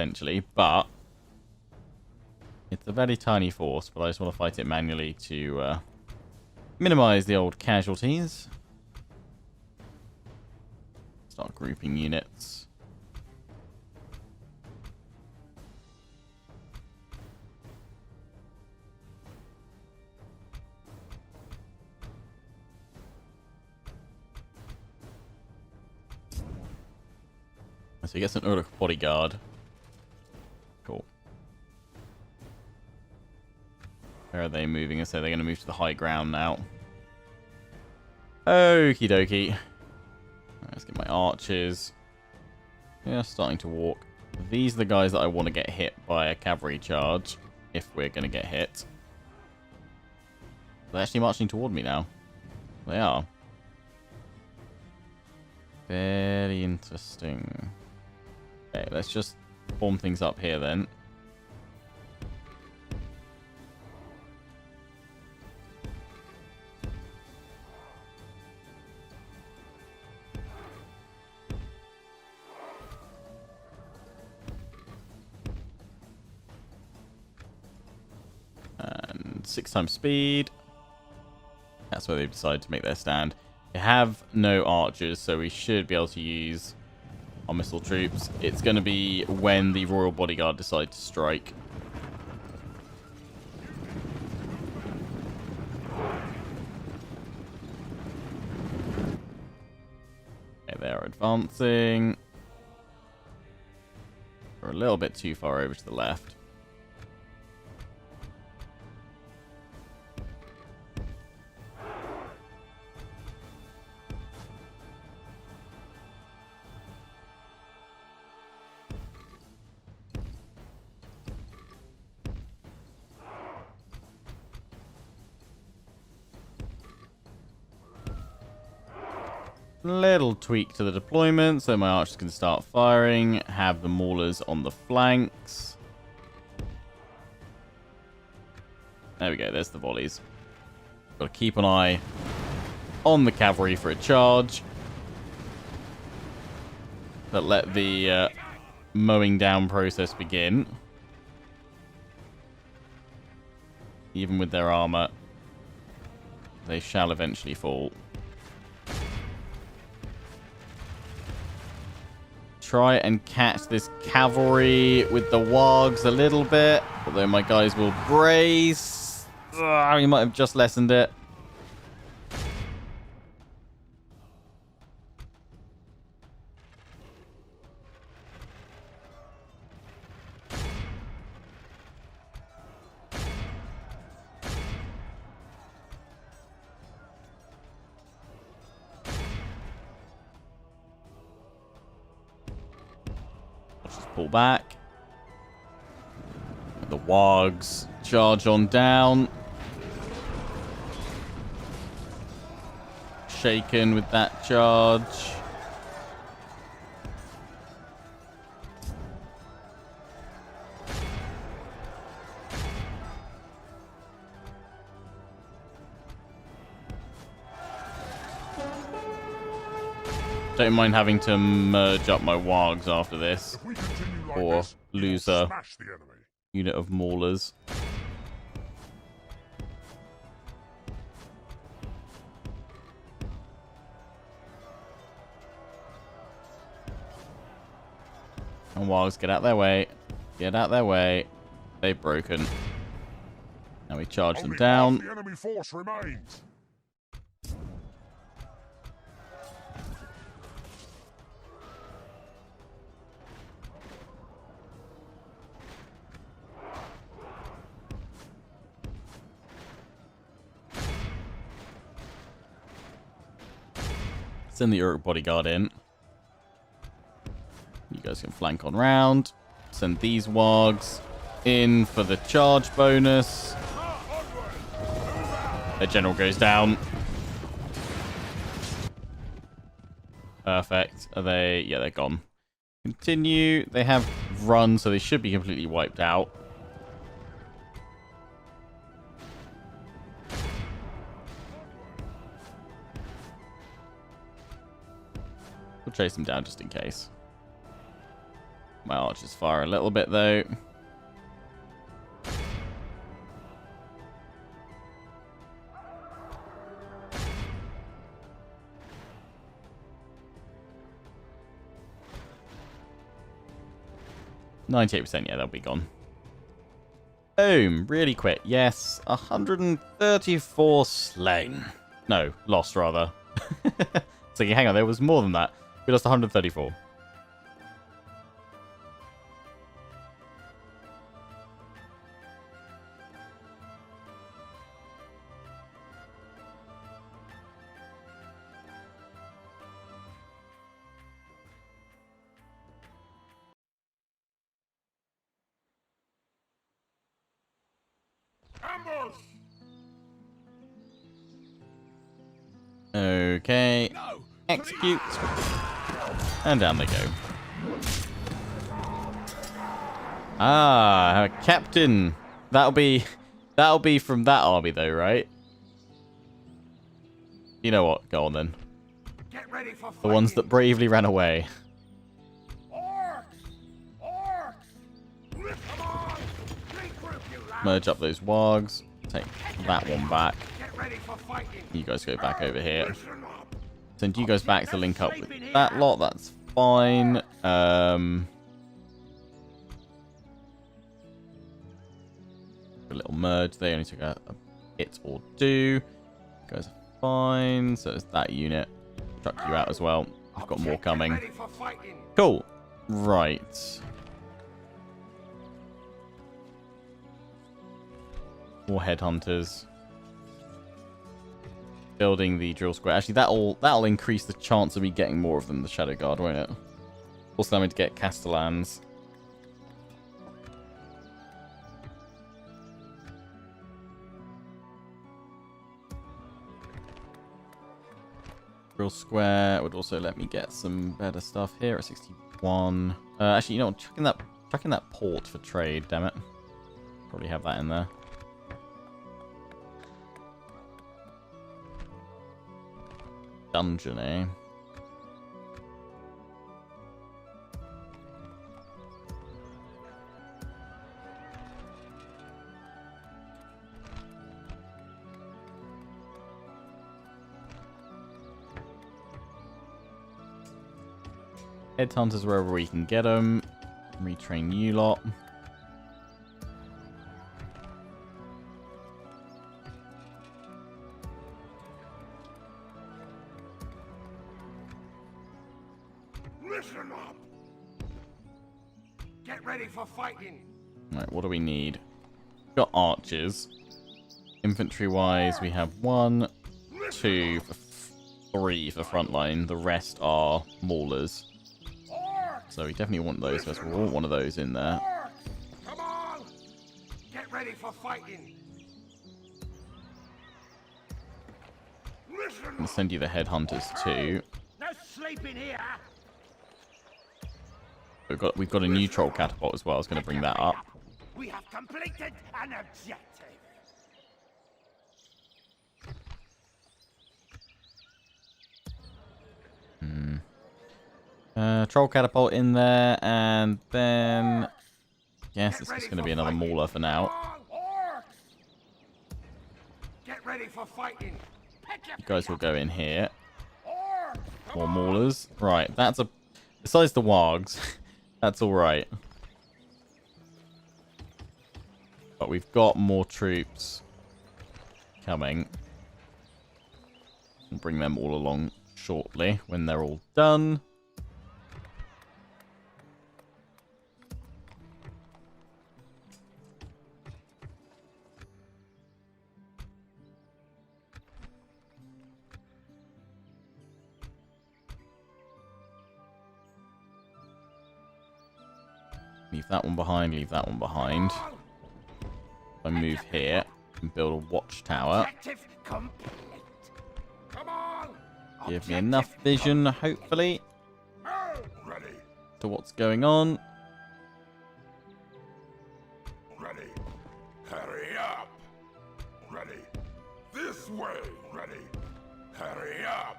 potentially, but it's a very tiny force, but I just want to fight it manually to minimize the old casualties. Start grouping units. So he gets an Uruk bodyguard. Cool. Where are they moving? So they're going to move to the high ground now. Okie dokie. Let's get my archers. Yeah, starting to walk. These are the guys that I want to get hit by a cavalry charge, if we're going to get hit. They're actually marching toward me now. They are. Very interesting. Okay, let's just form things up here then. And 6 times speed. That's where they've decided to make their stand. They have no archers, so we should be able to use our missile troops. It's going to be when the Royal Bodyguard decide to strike. Okay, they're advancing. We're a little bit too far over to the left. Little tweak to the deployment so my archers can start firing. Have the maulers on the flanks. There we go, there's the volleys. Got to keep an eye on the cavalry for a charge. But let the mowing down process begin. Even with their armor, they shall eventually fall. Try and catch this cavalry with the wargs a little bit. Although my guys will brace. We might have just lessened it. Pull back. The wargs charge on down. Shaken with that charge. Don't mind having to merge up my wargs after this. Or lose a unit of maulers. And wargs, get out their way. Get out their way. They've broken. Now we charge them down. The enemy force remains. Send the Uruk bodyguard in. You guys can flank on round. Send these wargs in for the charge bonus. Their general goes down. Perfect. Are they? Yeah, they're gone. Continue. They have run, so they should be completely wiped out. We'll chase them down just in case. My archers fire a little bit though. %, yeah, they'll be gone. Boom, really quick. Yes, 134 slain. No, lost rather. So hang on, there was more than that. We lost 134. Ambush! Okay. Execute. And down they go. Ah, a captain. That'll be from that army though, right? You know what? Go on then. Get ready for The ones that bravely ran away. Orcs! Orcs! Come on! Regroup, you lads! Merge up those wargs. Take that one back. Get ready for fighting! You guys go back over here. Listen up! Send you guys back to link up with that lot. That's fine. A little merge. They only took a hit or two. You guys are fine. So it's that unit. Chuck you out as well. I've got more coming. Ready for fighting! Cool. Right. More headhunters. Building the drill square. Actually, that'll increase the chance of me getting more of them. The Shadow Guard, won't it? Also, I'm going to get Castellans. Drill square would also let me get some better stuff here at 61. Actually, you know, chucking that port for trade. Damn it. Probably have that in there. Dungeon, eh? Headhunters wherever we can get them. Retrain you lot. Listen up! Get ready for fighting! Right, what do we need? We've got archers. Infantry-wise, we have 1, 2, 3 for frontline. The rest are maulers. So we definitely want those first. We want one of those in there. Come on! Get ready for fighting! Listen! I'm gonna send you the headhunters too. No sleeping here! We've got a new troll catapult as well. I was going to bring that up. We have completed an objective. Troll catapult in there, and then yes, it's just going to be another mauler for now. Get ready for fighting. You guys will go in here. More maulers. Right, that's a besides the wargs. That's all right. But we've got more troops coming. We'll bring them all along shortly when they're all done. Leave that one behind, leave that one behind. If I move here and build a watchtower. Give me enough vision, hopefully, to what's going on. Ready. Hurry up. Ready. This way. Ready. Hurry up.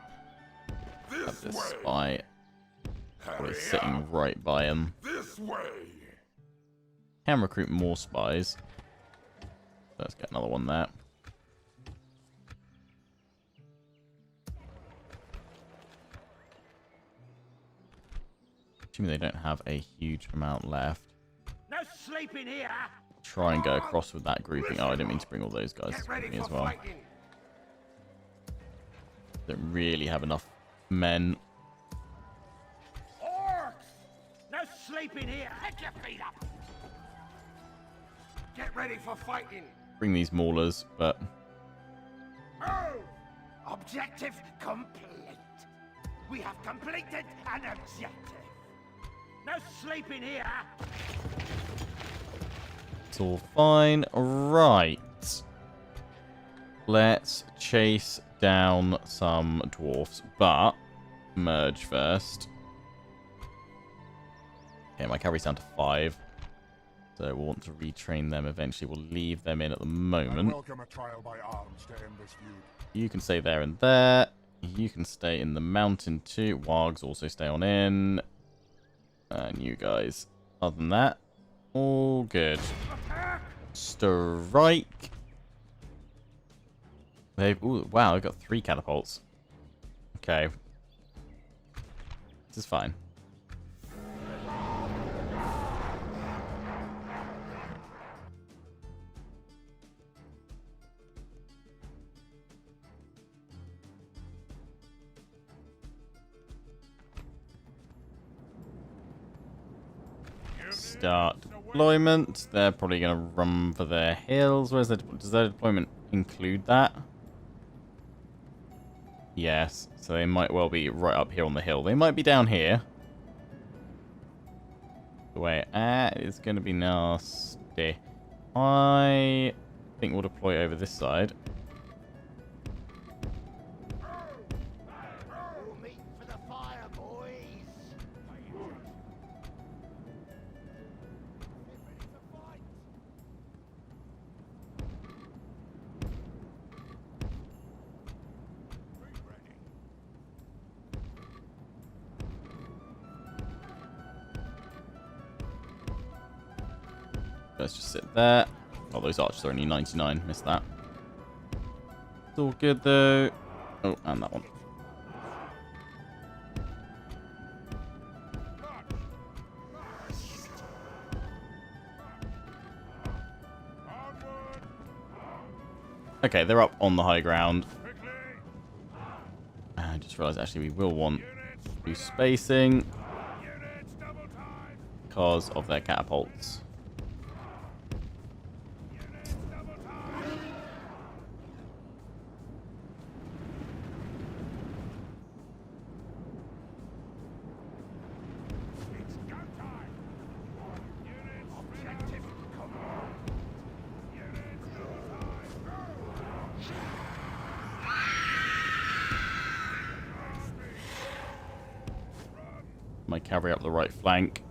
Have This this way. spy. Probably sitting right by him. This way. Can recruit more spies. Let's get another one there. Assuming they don't have a huge amount left. No sleeping here. Try and go across with that grouping. Oh, I didn't mean to bring all those guys Get with ready me for as well. fighting. Don't really have enough men. Orcs! No sleeping here. Head your feet up. Get ready for fighting. Bring these maulers, but Oh! Objective complete. We have completed an objective. No sleeping here. it's all fine. Right. Let's chase down some dwarfs, but merge first. Okay, my cavalry's down to 5. So we'll want to retrain them eventually. We'll leave them in at the I moment. welcome a trial by arms to end this feud. You can stay there and there. You can stay in the mountain too. Wargs also stay on in. And you guys. Other than that, all good. Strike. Ooh, wow, I've got 3 catapults. Okay. This is fine. Start deployment. They're probably going to run for their hills. Where's does their deployment include that? Yes. So they might well be right up here on the hill. They might be down here. The way it's going to be nasty. I think we'll deploy over this side. All meet for the fire, boys. Let's just sit there. Oh, those archers are only 99. Missed that. It's all good, though. Oh, and that one. Okay, they're up on the high ground. I just realised, actually, we will want to do spacing because of their catapults. My cavalry up the right flank.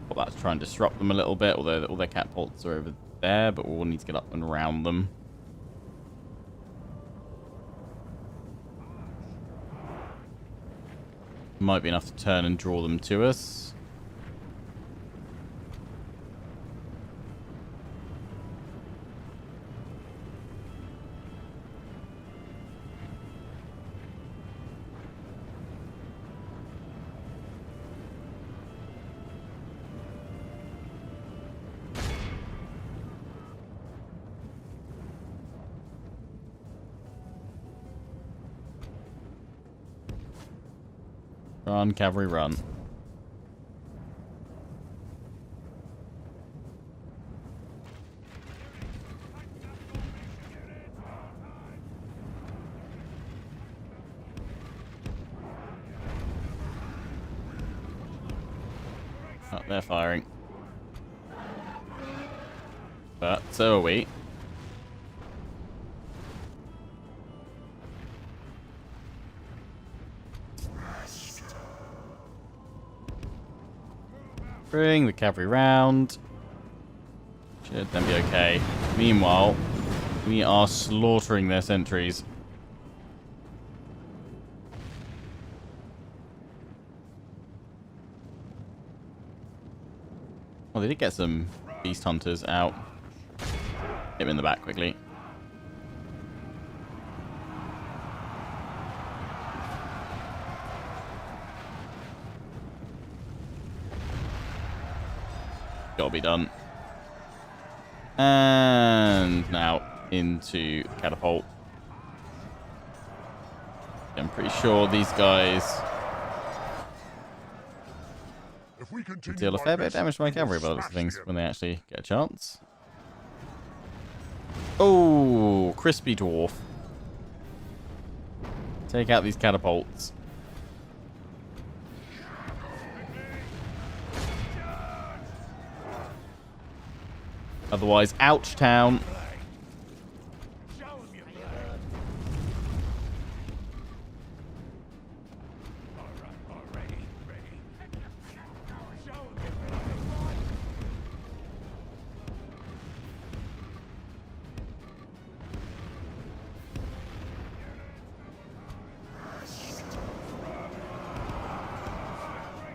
Well, that's trying to disrupt them a little bit, although all their catapults are over there, but we'll need to get up and around them. Might be enough to turn and draw them to us. Run, cavalry, run. Oh, they're firing. But so are we. Bring the cavalry round. Should then be okay. Meanwhile, we are slaughtering their sentries. Well, they did get some beast hunters out. Hit him in the back quickly. Gotta be done. And now into catapult. I'm pretty sure these guys If we continue deal a like fair bit of this, damage to my we will cavalry by the looks of smash things the when they actually get a chance. Oh, crispy dwarf. Take out these catapults. Otherwise, ouch town.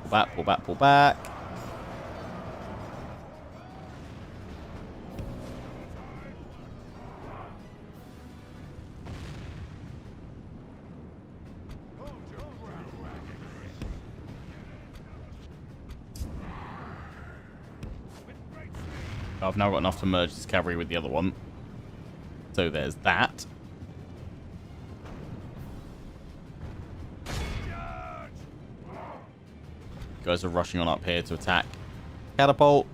Pull back, pull back, pull back. I've now got enough to merge this cavalry with the other one. So there's that. Guys are rushing on up here to attack. Catapult.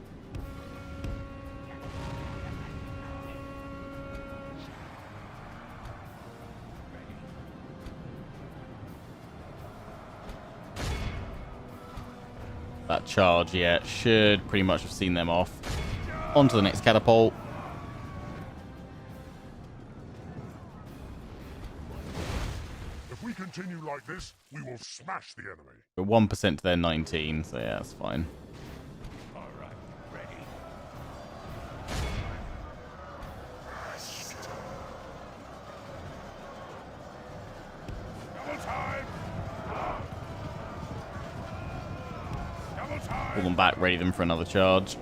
That charge, yeah, should pretty much have seen them off. On to the next catapult. If we continue like this, we will smash the enemy. We're 1% to their 19, so yeah, that's fine. All right, ready. Double time. Double time. Pull them back, ready them for another charge.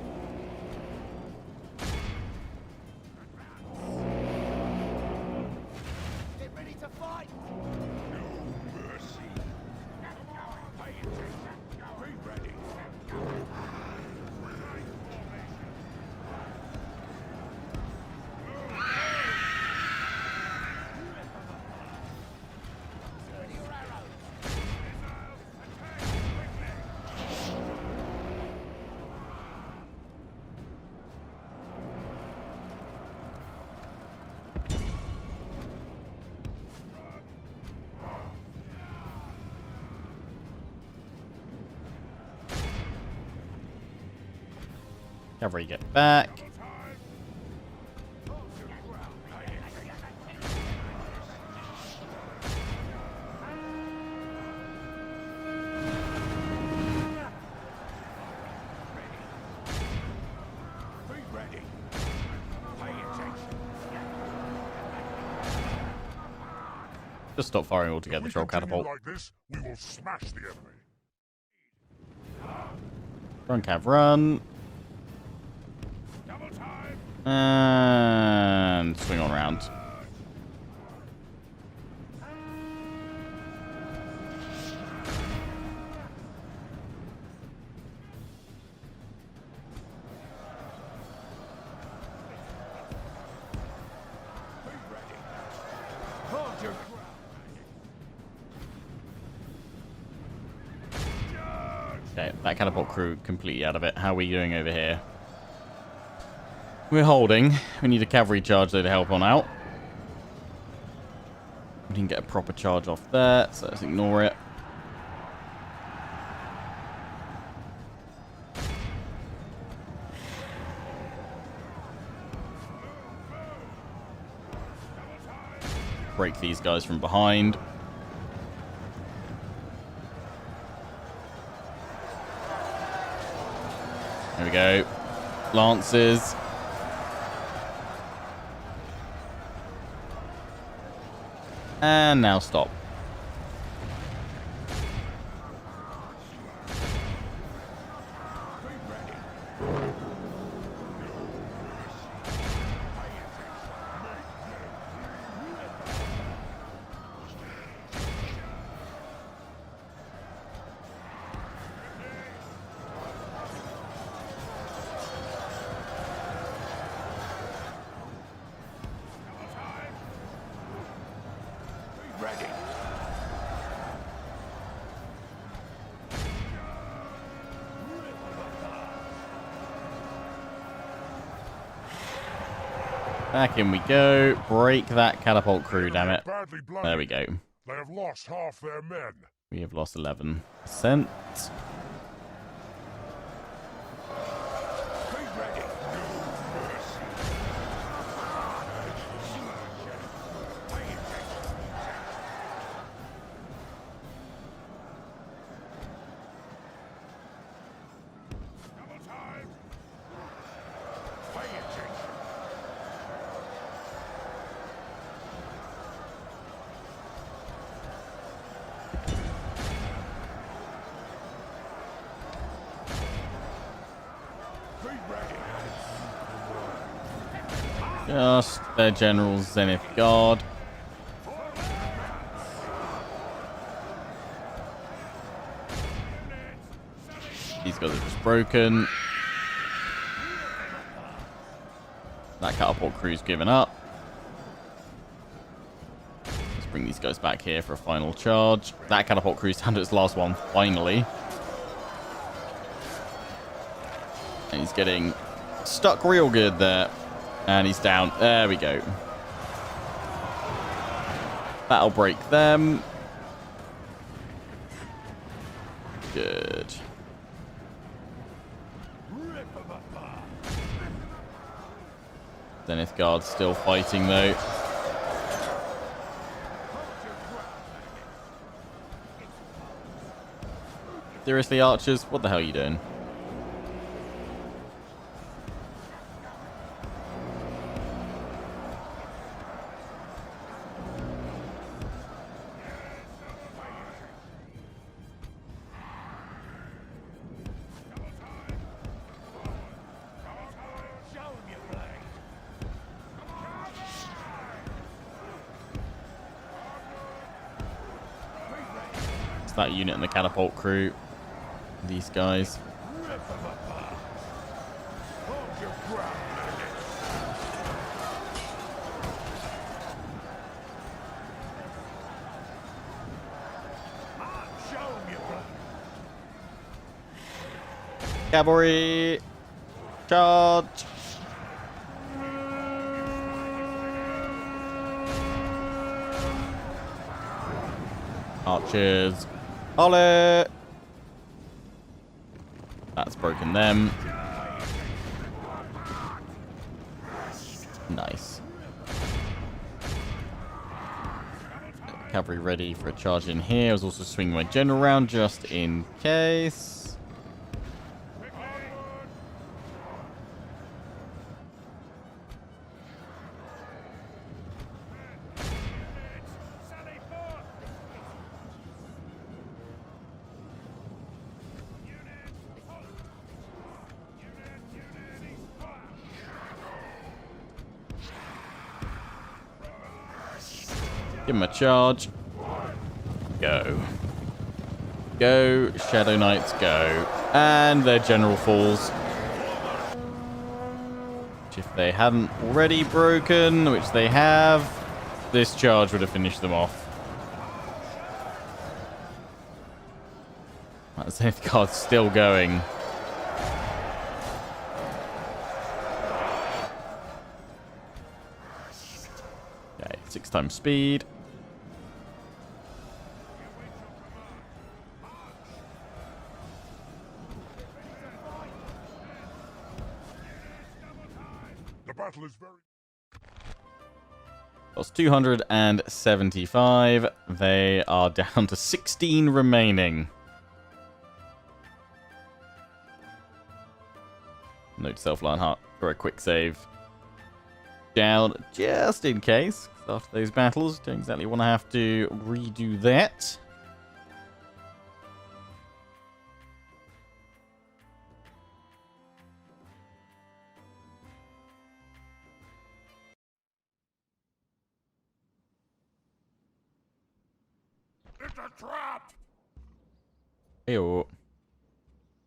Get ready to fight. No mercy. Pay attention. Be ready. Ready your arrows. Attack quickly. Cavalry get back. Be ready. Pay attention. Just stop firing altogether, If we troll continue catapult. like this, we will smash the enemy. Run, cav, run. Double time. And swing on around. Be ready. Hold your ground. Okay, that catapult crew completely out of it. How are we doing over here? We're holding. We need a cavalry charge though to help on out. We didn't get a proper charge off there, so let's ignore it. Break these guys from behind. There we go. Lances. And now stop. Be ready. Back in we go. Break that catapult crew, damn it. Badly blooded. There we go. They have lost half their men. We have lost 11%. Be ready. No mercy. Pay attention. Double time. Pay attention. Be ready. Just their general Zenith Guard. These guys are just broken. That catapult crew's given up. Let's bring these guys back here for a final charge. That catapult crew's down to its last one, finally. And he's getting stuck real good there. And he's down. There we go. That'll break them. Good. Rip 'em apart. Zenith Guard's still fighting though. Seriously, archers? What the hell are you doing? Show 'em your blade. It's that unit and the catapult crew. These guys. Rip 'em apart. Hold your ground. Show 'em your blade. Cavalry! Charge! Archers. Ollie! That's broken them. Nice. Cavalry ready for a charge in here. I was also swinging my general around just in case. Sally forth. Give him a charge. Go. Go, Shadow Knights, go. And their general falls. Which if they hadn't already broken, which they have, this charge would have finished them off. That Zenith Guard's still going. Okay, 6 times speed. The battle is very... That's 275. They are down to 16 remaining. Note self Lionheart for a quick save. Down just in case. After those battles, don't exactly want to have to redo that. It's a trap! Ew.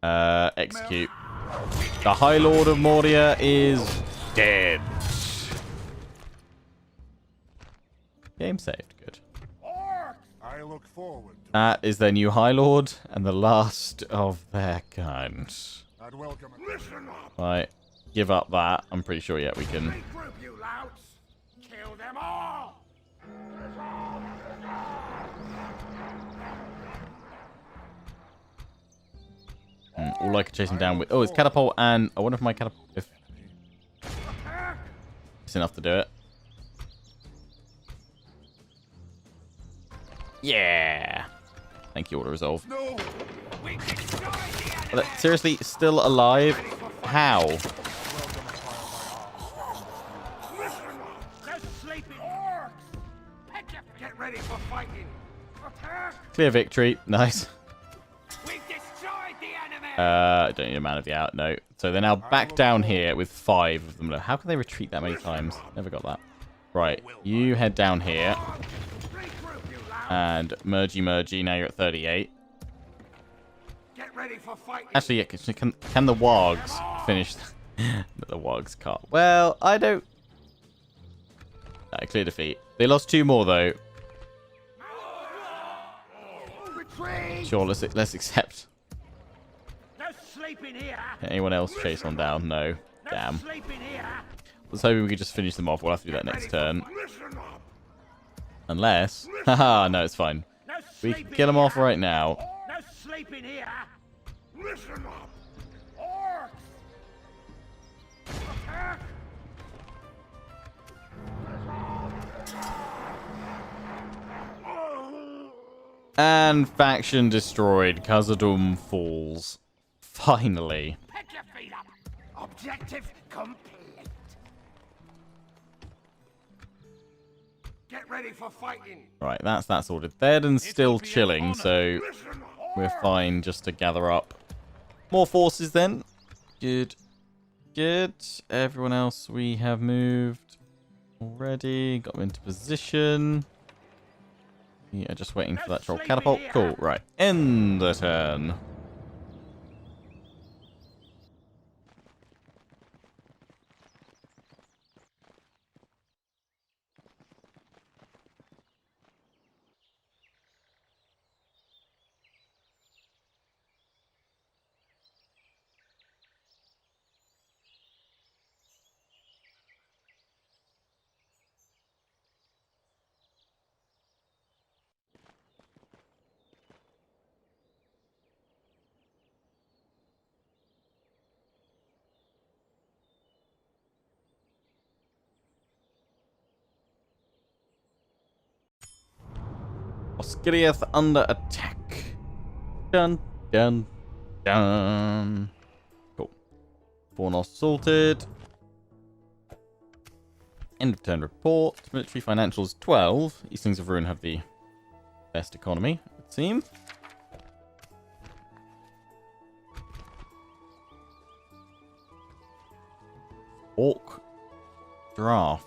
Execute. The High Lord of Mordia is dead. Game saved. Good. I look forward to That is their new High Lord and the last of their kind. I'd welcome it. Listen up! Right. Give up that. I'm pretty sure, yeah, we can Regroup, you you louts! Kill them all! All I can chase him down with... Oh, it's catapult, and I wonder if my catapult... If it's enough to do it. Yeah! Thank you, Order Resolve. No! We destroyed the enemy! But seriously, still alive? How? They're sleeping orcs! Get ready for fighting! Attack! Clear victory. Nice. We destroyed the enemy! I don't need a man of the out. No. So they're now back down here with 5 of them. How can they retreat that many times? Never got that. Right. You head down here. Regroup, you louts! And mergy. Now you're at 38. Get ready for fighting! Actually, yeah, can the wargs finish? The wargs can't. Well, I don't... No, clear defeat. They lost 2 more, though. Retreat! Sure, let's accept. They're sleeping here! Anyone else chase on down? No. They're Damn. sleeping here! I was hoping we could just finish them off. We'll have to do that next turn. Listen up! Unless... Haha, no, it's fine. They're We sleeping can kill them off here. right now. They're sleeping here! Listen up! Orcs! Attack! And faction destroyed. Khazad-dûm falls. Finally. Pick your feet up! Objective complete! Get ready for fighting! Right, that's sorted. Theoden's still chilling, so Listen up! we're fine just to gather up more forces then. Good. Good. Everyone else we have moved already. Got them into position. Yeah, just waiting for that troll catapult. Cool, right. End the turn. Osgiliath under attack. Dun, dun, dun. Cool. Fornos sorted. End of turn report. Military financials 12. Eastlings of Ruin have the best economy, it would seem. Orc draft.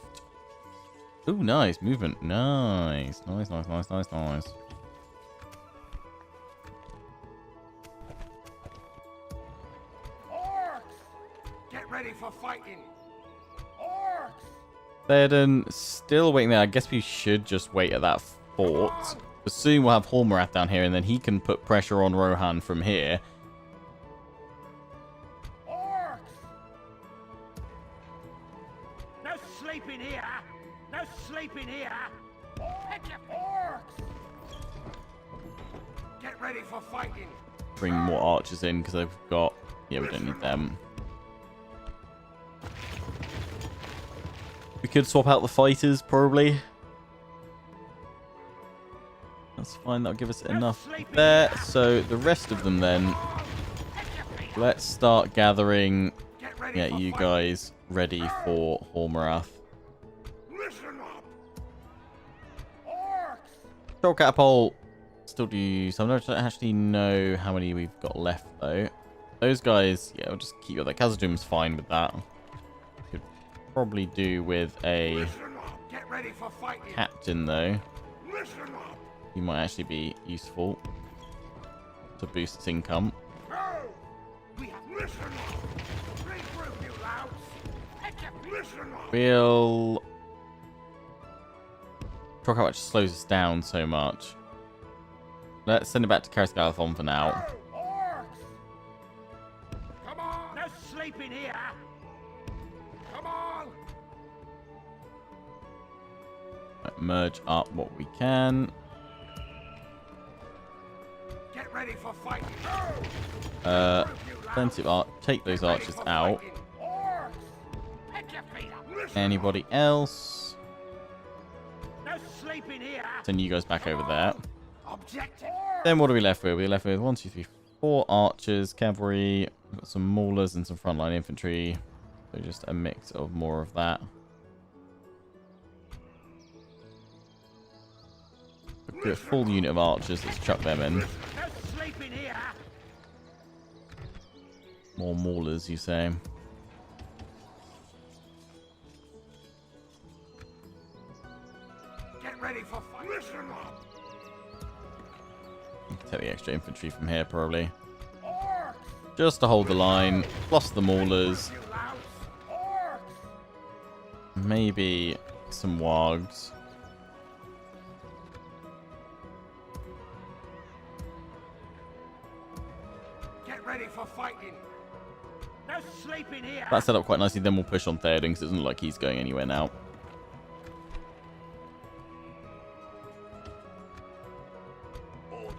Ooh, nice. Movement. Nice. Nice. Orcs! Get ready for fighting! Orcs! Theoden still waiting there. I guess we should just wait at that fort. But soon we'll have Hormarath down here, and then he can put pressure on Rohan from here. Orcs! No sleeping here! No sleeping here! Pick your orcs! Get ready for fighting! Bring more archers in, because they've got... Yeah, we don't need them. We could swap out the fighters, probably. That's fine. That'll give us enough there. So the rest of them then... Let's start gathering... Yeah, you guys ready for Hormarath. Listen up! Orcs! Troll catapult. Still do some. I don't actually know how many we've got left though. Those guys, yeah, we'll just keep it. Like Khazad-dûm's fine with that. Could probably do with a Listen up! Get ready for fighting! captain though. Listen up! He might actually be useful to boost its income. No! We have listen up! Regroup, you louts! Pick your listen up! We'll... Troll catapult slows us down so much. Let's send it back to Karis Galathon for now. No, orcs! Come on! No sleeping here! Come on! merge up what we can. Get ready for fighting. Plenty of art. Take those archers out. Orcs, pick your feet up. Listen. Anybody else? No sleeping here. Send you guys back over there. Objective. Then what are we left with? We're left with 1, 2, 3, 4 archers, cavalry. We've got some maulers and some frontline infantry. So just a mix of more of that. A good full unit of archers. Let's chuck them in. No sleeping here. More maulers, you say? Get ready for fight. Listen up. Take the extra infantry from here, probably. Orcs. Just to hold the line. Plus the maulers. You louse. Orcs. Maybe some wargs. Get ready for fighting. No sleeping here. That's set up quite nicely. Then we'll push on Theoden because it doesn't look like he's going anywhere now. Orders.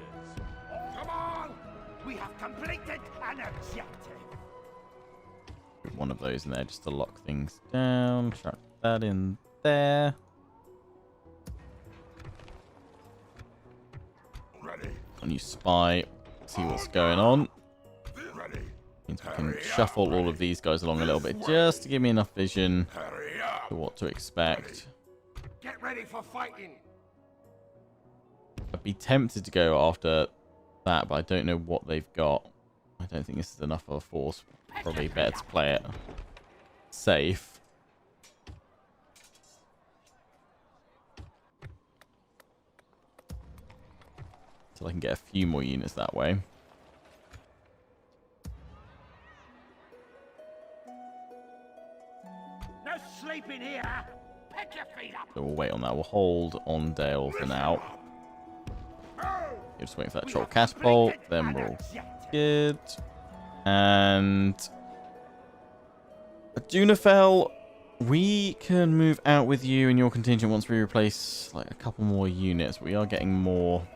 Come on. We have completed an objective. Put one of those in there just to lock things down. Chuck that in there. Ready. And you spy. See what's going on. Ready. Means we can shuffle all of these guys along a little bit just to give me enough vision Hurry up. for what to expect. Get ready for fighting. I'd be tempted to go after that, but I don't know what they've got. I don't think this is enough of a force. Probably better to play it safe. So I can get a few more units that way. No sleeping here. Pick your feet up. So we'll wait on that. We'll hold on Dale for now. Oh. You're just waiting for that We troll have catapult. completed Then an we'll objective. good. And Dunafell, we can move out with you and your contingent once we replace like a couple more units. We are getting more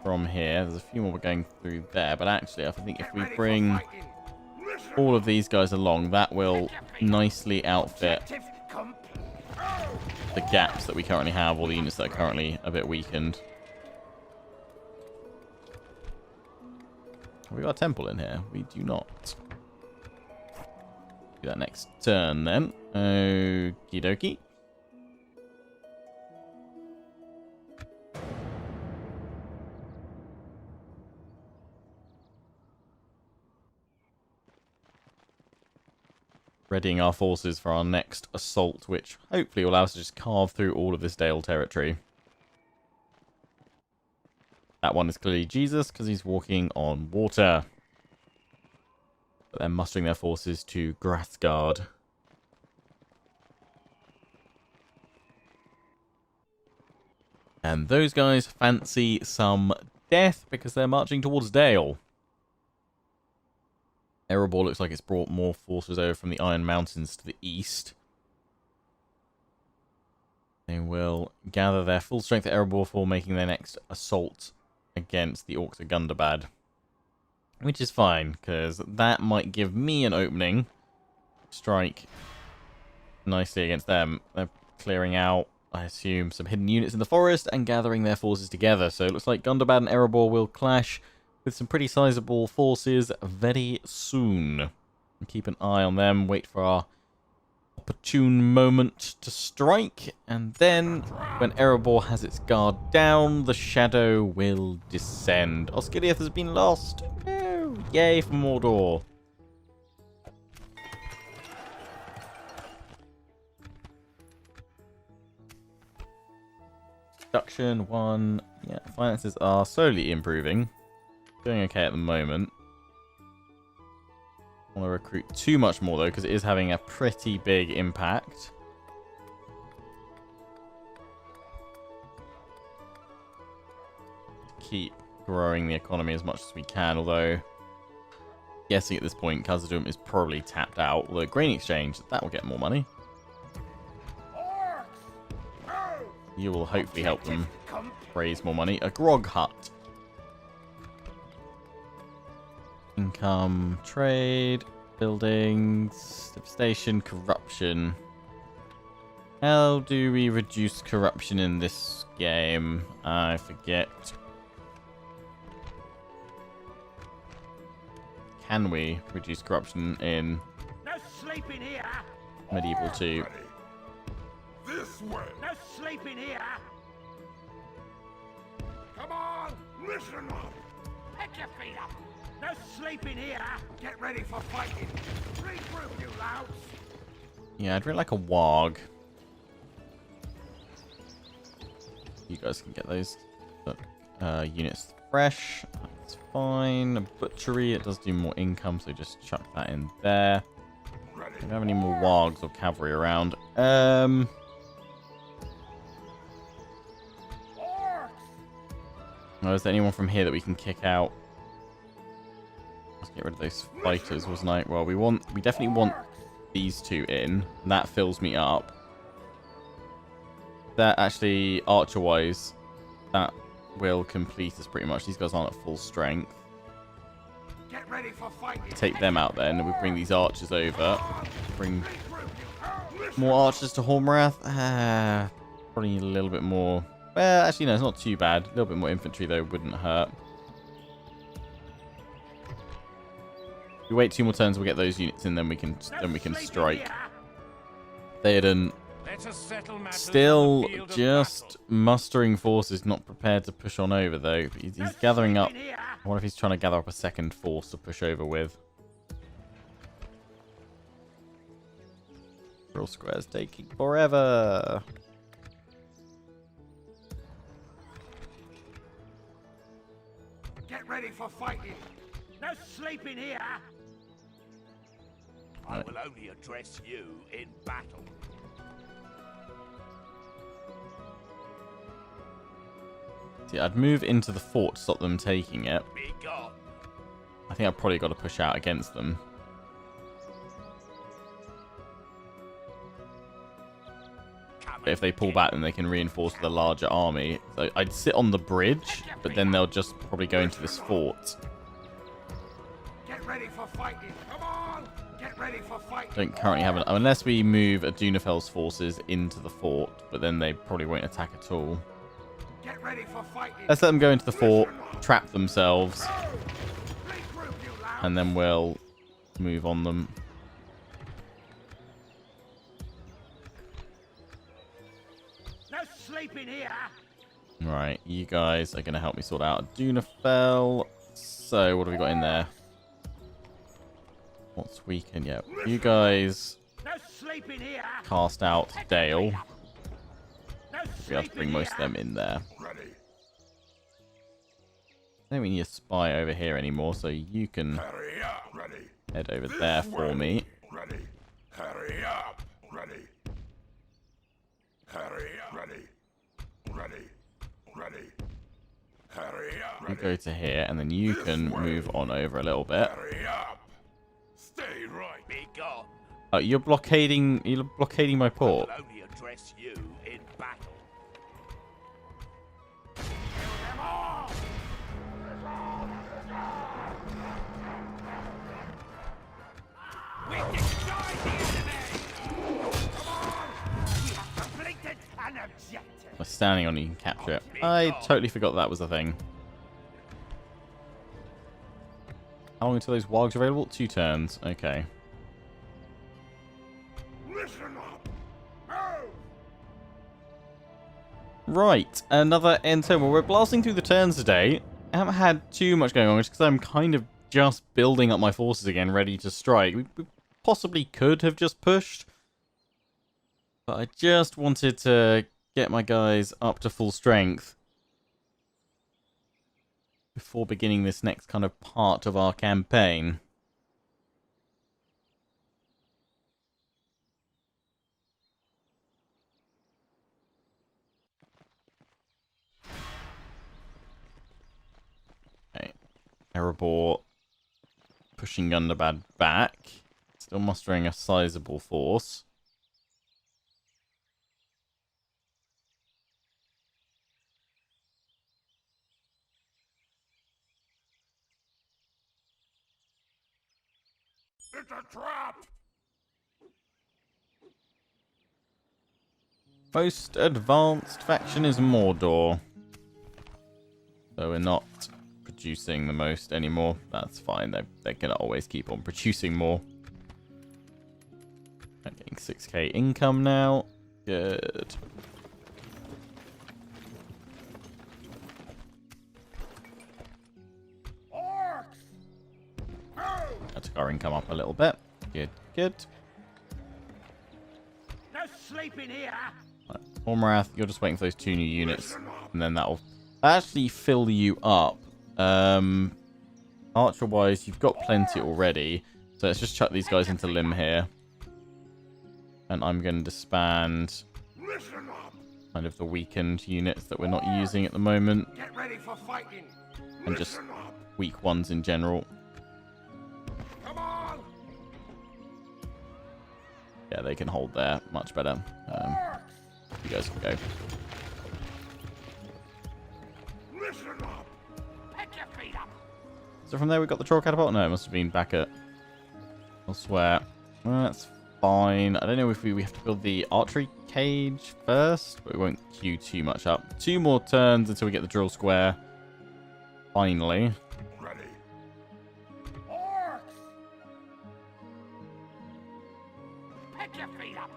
from here. There's a few more we're going through there, but actually I think if Get we ready for bring fighting. Listen. all of these guys along, that will nicely outfit Objective complete. the gaps that we currently have, or the units that are currently a bit weakened. Have we got a temple in here? We do not. Do that next turn then. Okie dokie. Readying our forces for our next assault, which hopefully will allow us to just carve through all of this Dale territory. That one is clearly Jesus, because he's walking on water. But they're mustering their forces to Grathgard. And those guys fancy some death, because they're marching towards Dale. Erebor looks like it's brought more forces over from the Iron Mountains to the east. They will gather their full strength at Erebor for making their next assault against the Orcs of Gundabad. Which is fine, because that might give me an opening to strike nicely against them. They're clearing out, I assume, some hidden units in the forest and gathering their forces together. So it looks like Gundabad and Erebor will clash with some pretty sizable forces very soon. And keep an eye on them, wait for our opportune moment to strike, and then when Erebor has its guard down, the shadow will descend. Osgiliath has been lost. No! Yay for Mordor. Production 1. Yeah, finances are slowly improving. Doing okay at the moment. I want to recruit too much more though, because it is having a pretty big impact. Keep growing the economy as much as we can, although guessing at this point Khazad-dûm is probably tapped out. Although grain exchange, that will get more money. Orcs. You will hopefully help them raise more money. A grog hut. Income, trade, buildings, devastation, corruption. How do we reduce corruption in this game? I forget. Can we reduce corruption in No sleeping here. Medieval 2? Ready. This way. No sleeping here. Come on, listen up. Pick your feet up. No sleeping here. Get ready for fighting. Regroup, you louts. Yeah, I'd really like a warg. You guys can get those units fresh. That's fine. A butchery, it does do more income, so just chuck that in there. Don't have any more wargs or cavalry around. Orcs. Oh, is there anyone from here that we can kick out? Let's get rid of those fighters, wasn't I? Well, we definitely want these two in. And that fills me up. That actually, archer-wise, that will complete us pretty much. These guys aren't at full strength. Get ready for fighting. Take them out then, and we bring these archers over. Bring more archers to Hormwrath. Probably need a little bit more. Well, actually, no, it's not too bad. A little bit more infantry, though, wouldn't hurt. If we wait 2 more turns, we'll get those units in, then we can strike. Theoden still just mustering forces, not prepared to push on over, though. He's gathering up. I wonder if he's trying to gather up a second force to push over with. Real square's taking forever. Get ready for fighting. No sleeping here. I will only address you in battle. See, I'd move into the fort to stop them taking it. Be gone. I think I've probably got to push out against them. But if they pull back, then they can reinforce with a larger army. So I'd sit on the bridge, but then they'll just probably go into this fort. Get ready for fighting. Come on. Get ready for fighting. Don't currently have an... Unless we move Adunafel's forces into the fort, but then they probably won't attack at all. Get ready for fighting. Let's let them go into the fort, trap themselves, and then we'll move on them. No sleeping here. Right, you guys are going to help me sort out Adunafel. So, what have we got in there? What's weakened? Yeah, you guys No sleeping here. cast out Dale. No We have to bring most of them in there. Ready. I don't think we need a spy over here anymore, so you can Hurry up. Ready. head over there for me. Ready. Hurry up. Ready. Hurry up. Ready. Ready. Ready. Hurry up. You Ready. go to here, and then you can move on over a little bit. Hurry up. Stay right. Be gone. Oh, you're blockading my port. I will only address you in battle. We destroy the enemy! Come on! We have completed an objective! By standing on it, you can capture it. I totally forgot that was a thing. How long until those wargs are available? 2 turns. Okay. Listen up. Move! Right, another end turn. Well, we're blasting through the turns today. I haven't had too much going on, just because I'm kind of just building up my forces again, ready to strike. We possibly could have just pushed, but I just wanted to get my guys up to full strength before beginning this next kind of part of our campaign. Okay, Erebor pushing Gundabad back, still mustering a sizable force. trap! Most advanced faction is Mordor. So we're not producing the most anymore. That's fine. They're going to always keep on producing more. I'm getting 6k income now. Good. Orcs! Oh! I took our income up a little bit. Good, good. No sleeping here! Right. Ormarath, you're just waiting for those 2 new units. And then that'll actually fill you up. Archer-wise, you've got plenty already. So let's just chuck these guys into Limb here. And I'm going to disband Listen up! kind of the weakened units that we're not using at the moment. Get ready for fighting! And just Listen up! weak ones in general. Come on! Yeah, they can hold there much better. Orcs! You guys can go. Listen up! Pick your feet up! So from there we got the troll catapult? No, it must have been back at elsewhere. Well, that's fine. I don't know if we have to build the archery cage first, but we won't queue too much up. 2 more turns until we get the drill square. Finally. Ready. Orcs! Pick your feet up!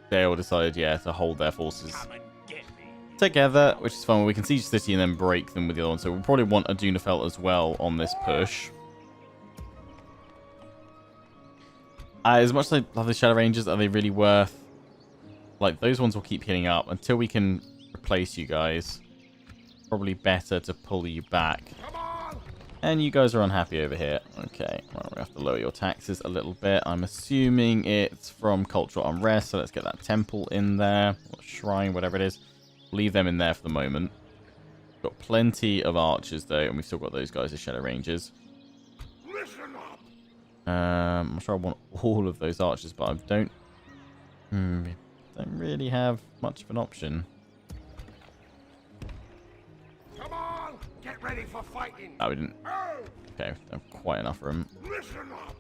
They all decided, yeah, to hold their forces Come and get me! together, which is fun. We can siege the city and then break them with the other one. So we'll probably want a Dunafelt as well on this push. As much as I love the Shadow Rangers, are they really worth... Like, those ones will keep hitting up until we can replace you guys. Probably better to pull you back. Come on! And you guys are unhappy over here. Okay, well, we have to lower your taxes a little bit. I'm assuming it's from cultural unrest, so let's get that temple in there. Or shrine, whatever it is. Leave them in there for the moment. Got plenty of archers, though, and we've still got those guys as Shadow Rangers. Listen up! I'm sure I want all of those archers, but I don't really have much of an option. Come on! Get ready for fighting! Oh, we didn't. Oh! Okay, don't have quite enough room. Listen up!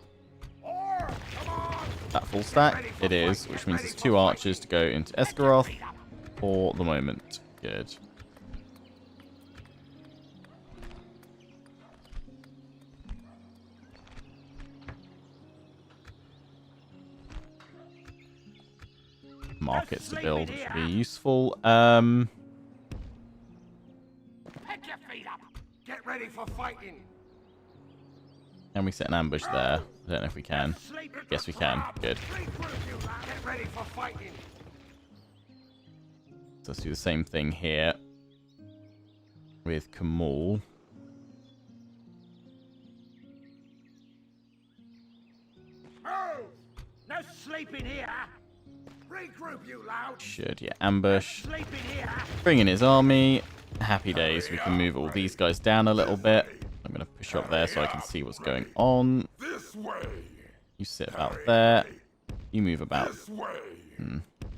Orcs! Come on! That full stack? It is, which means there's 2 archers to go into Esgaroth for the moment. Good. Markets to build, which would be useful. Pick your feet up! Get ready for fighting! Can we set an ambush there? I don't know if we can. Sleep at Yes, the we can. trap. Good. Regroup, you lad. Get ready for fighting! So let's do the same thing here with Kamul. Oh! No sleeping here! Regroup, you loud! Should, yeah, ambush. Sleeping here! Bring in his army. Happy days. We can move all these guys down a little bit. I'm going to push up there so I can see what's going on. This way. You sit about there. You move about This way.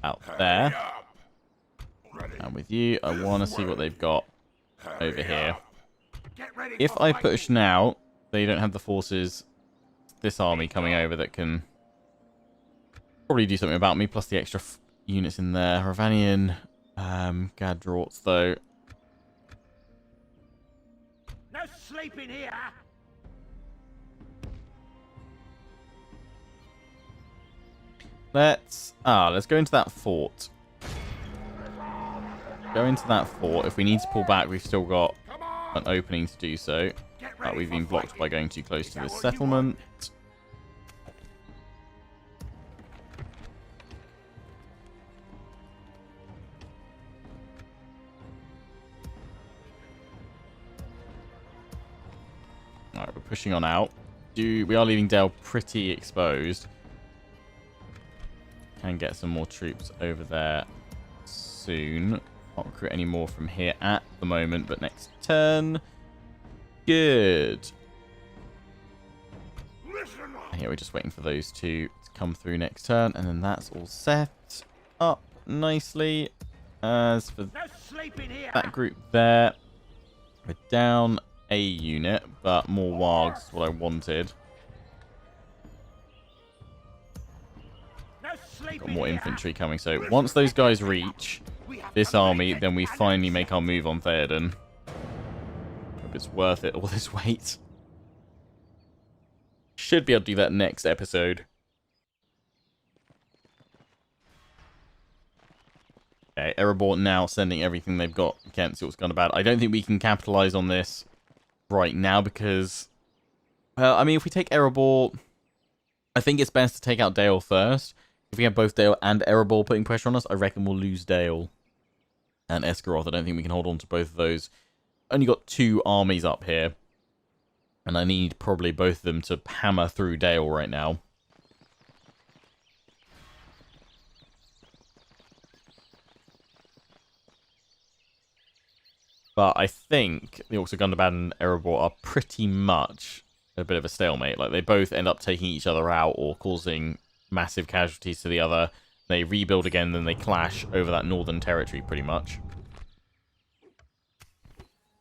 out there. Up. Ready. And with you, I want to see what they've got over here. Get ready If for I fighting. push now, they don't have the forces, this army coming over that can probably do something about me, plus the extra units in there. Ravanian, Gadrorts, though. No sleeping here! Let's go into that fort. Go into that fort. If we need to pull back, we've still got Come on! an opening to do so. Get But ready we've for been blocked fighting. by going too close Is to that this what you settlement. Alright, we're pushing on out. We are leaving Dale pretty exposed. Can get some more troops over there soon. Can't recruit any more from here at the moment, but next turn. Good. Listen up! Here we're just waiting for those 2 to come through next turn, and then that's all set up nicely. As for No sleeping here! that group there, we're down a unit, but more wargs is what I wanted. Got more infantry coming, so once those guys reach this army, then we finally make our move on Theoden. Hope it's worth it, all this wait. Should be able to do that next episode. Okay, Erebor now sending everything they've got against what's gone bad. I don't think we can capitalize on this right now because, well, I mean, if we take Erebor, I think it's best to take out Dale first. If we have both Dale and Erebor putting pressure on us, I reckon we'll lose Dale and Esgaroth. I don't think we can hold on to both of those. Only got 2 armies up here, and I need probably both of them to hammer through Dale right now. But I think the Orcs of Gundabad and Erebor are pretty much a bit of a stalemate. Like, they both end up taking each other out or causing massive casualties to the other. They rebuild again, then they clash over that northern territory, pretty much.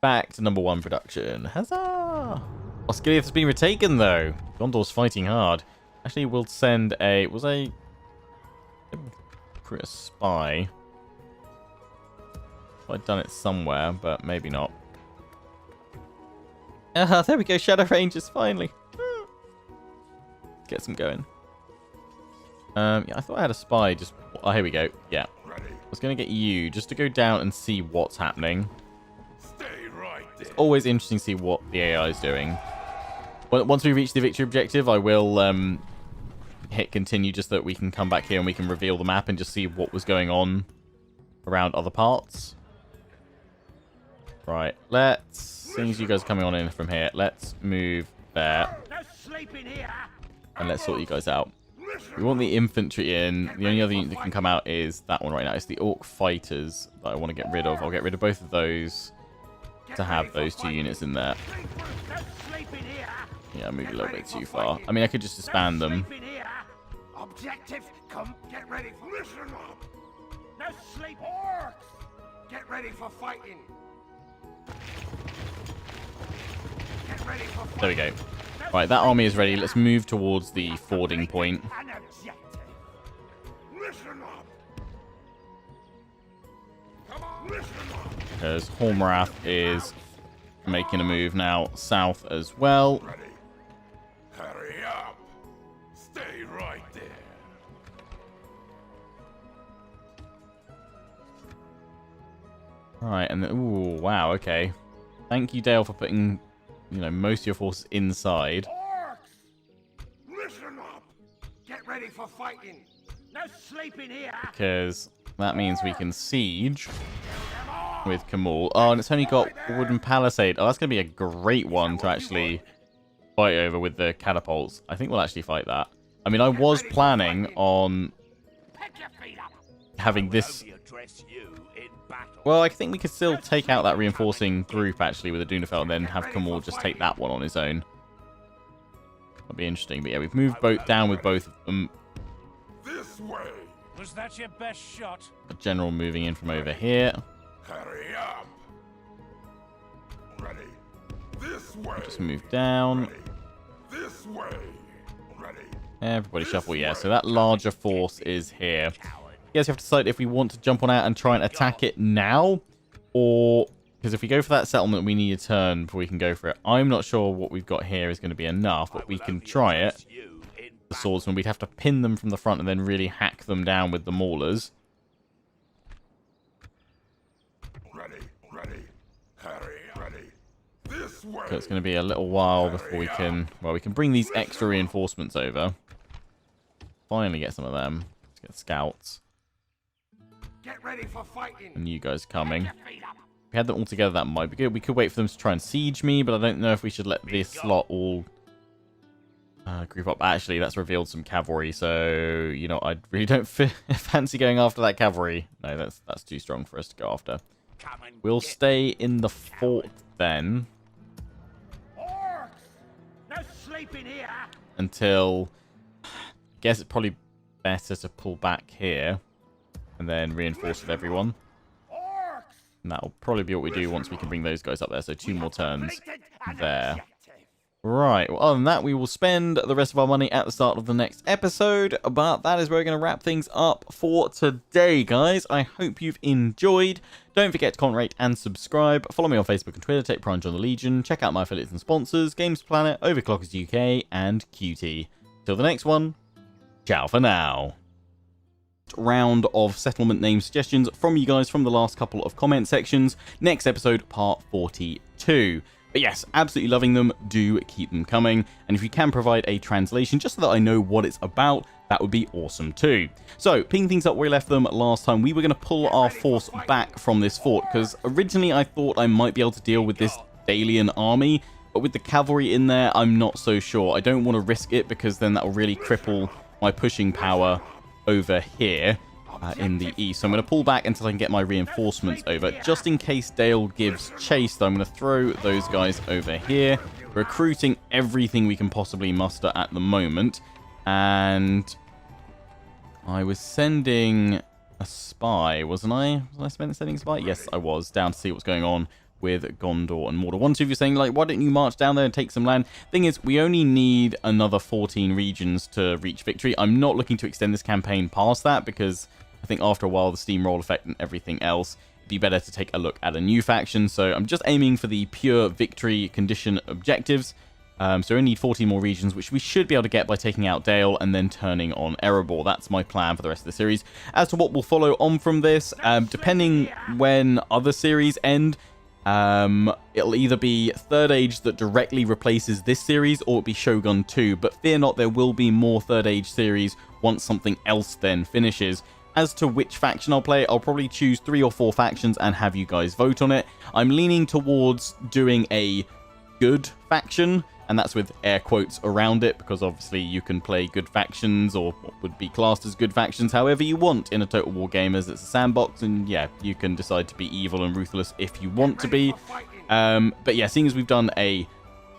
Back to number 1 production. Huzzah! Osgiliath has been retaken, though. Gondor's fighting hard. Actually, we'll send a... Was a spy. I'd done it somewhere, but maybe not. There we go, Shadow Rangers, finally. Let's get some going. Yeah, I thought I had a spy, just... Oh, here we go. Yeah. I was going to get you just to go down and see what's happening. Stay right there. It's always interesting to see what the AI is doing. Once we reach the victory objective, I will hit continue just so that we can come back here and we can reveal the map and just see what was going on around other parts. Right, let's, seeing as you guys are coming on in from here, let's move there. And let's sort you guys out. We want the infantry in. The only other unit that can come out is that one right now. It's the Orc Fighters that I want to get rid of. I'll get rid of both of those to have those 2 units in there. Yeah, I moved a little bit too far. I mean, I could just disband them. Objective, come, get ready for listen up. No sleep, orcs. Get ready for fighting. Get ready for fighting. There we go. Right, that army is ready. Let's move towards the fording point. An objective. Listen up. Come on, listen up. Because Hormarath is making a move now south as well. Ready. Hurry up. Stay right there. Right, and then, ooh, wow, okay. Thank you, Dale, for putting, you know, most of your forces inside. Orcs, listen up. Get ready for fighting. No sleeping here. Because that means we can siege with Kamul. Oh, and it's only got wooden palisade. Oh, that's going to be a great one to actually fight over with the catapults. I think we'll actually fight that. I mean, I was planning on having this... Well, I think we could still take out that reinforcing group, actually, with a Dunefeld, and then have Kamul just take that one on his own. That'd be interesting. But yeah, we've moved down with both of them. This way. Was that your best shot? A general moving in from over here. Hurry up. Ready. This way. Just move down. Ready. This way. Ready. Everybody shuffle, yeah. So that larger force is here. You guys have to decide if we want to jump on out and try and attack it now, or... Because if we go for that settlement, we need a turn before we can go for it. I'm not sure what we've got here is going to be enough, but we can try it. The swordsmen, we'd have to pin them from the front and then really hack them down with the maulers. Ready. Ready. Hurry. Ready. This way. So it's going to be a little while before we can... Well, we can bring these extra reinforcements over. Finally get some of them. Let's get scouts. Get ready for fighting. And you guys coming. If we had them all together, that might be good. We could wait for them to try and siege me, but I don't know if we should let this lot all group up. Actually, that's revealed some cavalry, so, you know, I really don't fancy going after that cavalry. No, that's too strong for us to go after. We'll stay in the fort then. Orcs! No sleeping here. Until... I guess it's probably better to pull back here. And then reinforce with everyone. And that'll probably be what we do once we can bring those guys up there. So 2 more turns there. Right, well, other than that, we will spend the rest of our money at the start of the next episode, but that is where we're going to wrap things up for today, guys. I hope you've enjoyed. Don't forget to comment, rate, and subscribe. Follow me on Facebook and Twitter, take pride on the Legion. Check out my affiliates and sponsors, Games Planet, Overclockers UK, and QT. Till the next one, ciao for now. Round of settlement name suggestions from you guys from the last couple of comment sections. Next episode, part 42. But yes, absolutely loving them. Do keep them coming. And if you can provide a translation just so that I know what it's about, that would be awesome too. So, picking things up where we left them last time, we were going to pull our force back from this fort, because originally I thought I might be able to deal with this Dalian army, but with the cavalry in there, I'm not so sure. I don't want to risk it, because then that will really cripple my pushing power over here. In the east. So I'm going to pull back until I can get my reinforcements over. Just in case Dale gives chase, though, I'm going to throw those guys over here. Recruiting everything we can possibly muster at the moment. And I was sending a spy, wasn't I? Was I sending a spy? Yes, I was. Down to see what's going on with Guldur and Mordor. One, two of you saying, like, why don't you march down there and take some land? Thing is, we only need another 14 regions to reach victory. I'm not looking to extend this campaign past that, because I think after a while, the steamroll effect and everything else, it'd be better to take a look at a new faction. So I'm just aiming for the pure victory condition objectives. So we need 14 more regions, which we should be able to get by taking out Dale and then turning on Erebor. That's my plan for the rest of the series. As to what will follow on from this, depending when other series end, it'll either be Third Age that directly replaces this series, or it'll be Shogun 2. But fear not, there will be more Third Age series once something else then finishes. As to which faction I'll play, I'll probably choose 3 or 4 factions and have you guys vote on it. I'm leaning towards doing a good faction, and that's with air quotes around it, because obviously you can play good factions, or what would be classed as good factions, however you want in a Total War game, as it's a sandbox, and yeah, you can decide to be evil and ruthless if you want to be. But yeah, seeing as we've done a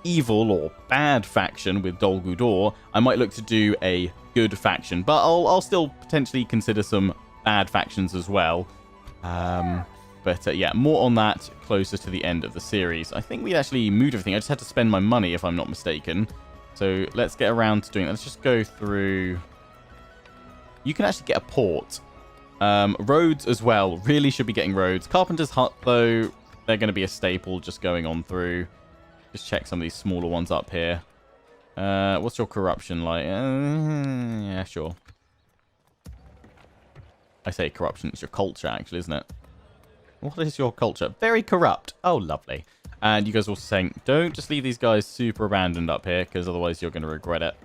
evil or bad faction with Dol Guldur, I might look to do a good faction, but I'll still potentially consider some bad factions as well. But yeah, more on that closer to the end of the series. I think we actually moved everything. I just had to spend my money, if I'm not mistaken. So let's get around to doing that. Let's just go through. You can actually get a port. Roads as well. Really should be getting roads. Carpenter's Hut, though, they're going to be a staple just going on through. Just check some of these smaller ones up here. What's your corruption like? Yeah, sure. I say corruption, it's your culture, actually, isn't it? What is your culture? Very corrupt. Oh, lovely. And you guys are also saying, don't just leave these guys super abandoned up here, because otherwise you're going to regret it.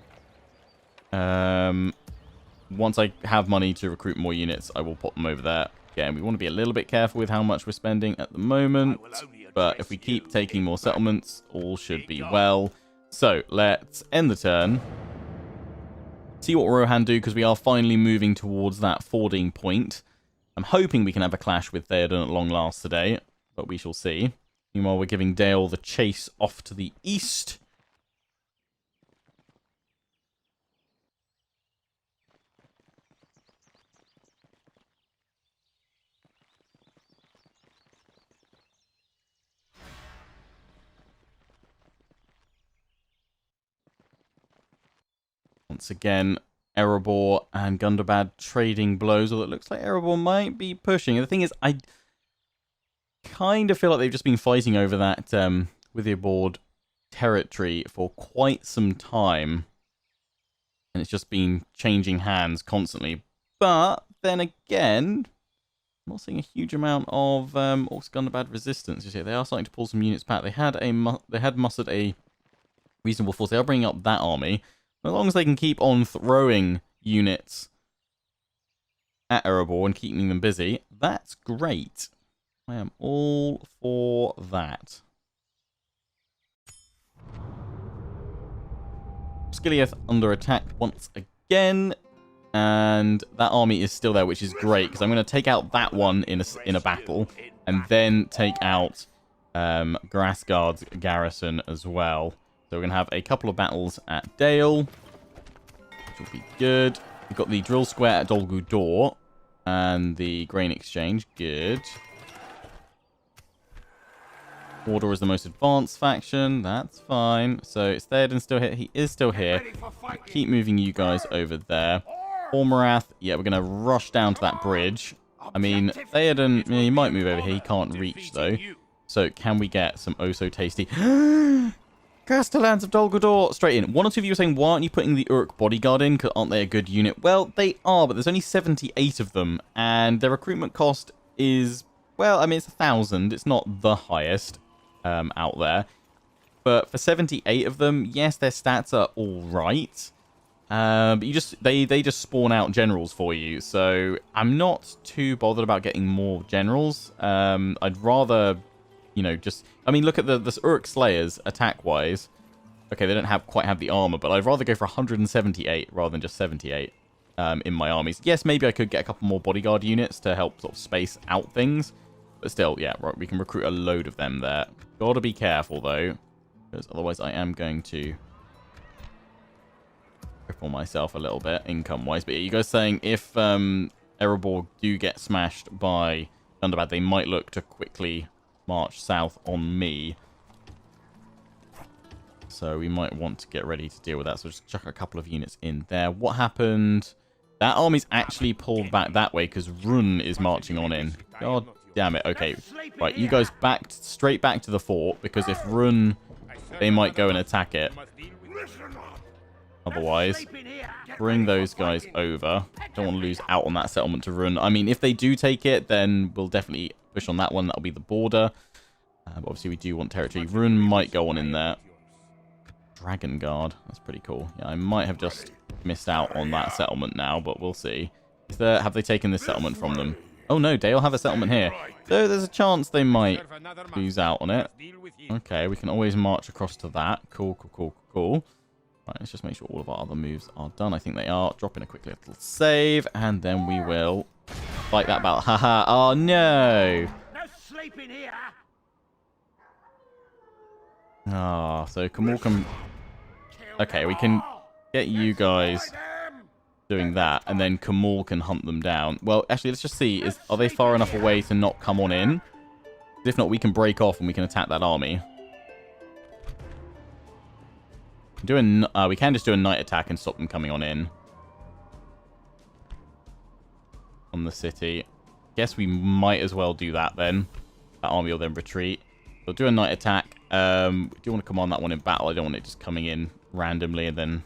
Once I have money to recruit more units, I will pop them over there. Again, we want to be a little bit careful with how much we're spending at the moment. But if we keep taking more settlements, all should be well. So, let's end the turn. See what Rohan do, because we are finally moving towards that fording point. I'm hoping we can have a clash with Theoden at long last today, but we shall see. Meanwhile, we're giving Dale the chase off to the east. Once again, Erebor and Gundabad trading blows, although it looks like Erebor might be pushing. And the thing is, I kind of feel like they've just been fighting over that Witherboard territory for quite some time. And it's just been changing hands constantly. But then again, I'm not seeing a huge amount of Orcs Gundabad resistance. You see, they are starting to pull some units back. They had mustered a reasonable force. They are bringing up that army. As long as they can keep on throwing units at Erebor and keeping them busy, that's great. I am all for that. Skiliath under attack once again. And that army is still there, which is great, because I'm going to take out that one in a battle. And then take out Grassguard's garrison as well. So we're going to have a couple of battles at Dale, which will be good. We've got the drill square at Dol Guldur and the grain exchange. Good. Order is the most advanced faction. That's fine. So is Theoden still here? He is still here. Keep moving you guys over there. Ormarath, yeah, we're going to rush down to that bridge. I mean, Theoden, he might move over here. He can't reach, though. So can we get some oh-so-tasty Castellans of Dol Guldur straight in? One or two of you were saying, why aren't you putting the Uruk bodyguard in? Because aren't they a good unit? Well, they are, but there's only 78 of them. And their recruitment cost is, well, I mean, it's 1,000. It's not the highest out there. But for 78 of them, yes, their stats are all right. But they just spawn out generals for you. So I'm not too bothered about getting more generals. I'd rather, you know, I mean, look at the Uruk Slayers attack-wise. Okay, they don't quite have the armor, but I'd rather go for 178 rather than just 78 in my armies. Yes, maybe I could get a couple more bodyguard units to help sort of space out things. But still, yeah, right, we can recruit a load of them there. Gotta be careful, though, because otherwise I am going to cripple myself a little bit, income-wise. But yeah, you guys saying if Erebor do get smashed by Thunderbad, they might look to quickly march south on me. So we might want to get ready to deal with that. So just chuck a couple of units in there. What happened? That army's actually pulled back that way because Run is marching on in. God damn it. Okay. Right, you guys straight back to the fort, because if Run, they might go and attack it. Otherwise, bring those guys over. Don't want to lose out on that settlement to Run. I mean, if they do take it, then we'll definitely push on that one. That'll be the border. But obviously, we do want territory. Run might go on in there. Dragon Guard. That's pretty cool. Yeah, I might have just missed out on that settlement now, but we'll see. Have they taken this settlement from them? Oh no, they'll have a settlement here. So there's a chance they might lose out on it. Okay, we can always march across to that. Cool, cool, cool, cool. Right, let's just make sure all of our other moves are done. I think they are. Drop in a quick little save, and then we will fight that battle. Haha. Oh no. No sleeping here. Ah, so Kamul can... Okay, we can get you guys doing that, and then Kamul can hunt them down. Well, actually, let's just see. Are they far enough away to not come on in? If not, we can break off and we can attack that army. We can just do a night attack and stop them coming on in. On the city. Guess we might as well do that then. That army will then retreat. We'll do a night attack. We do want to come on that one in battle. I don't want it just coming in randomly and then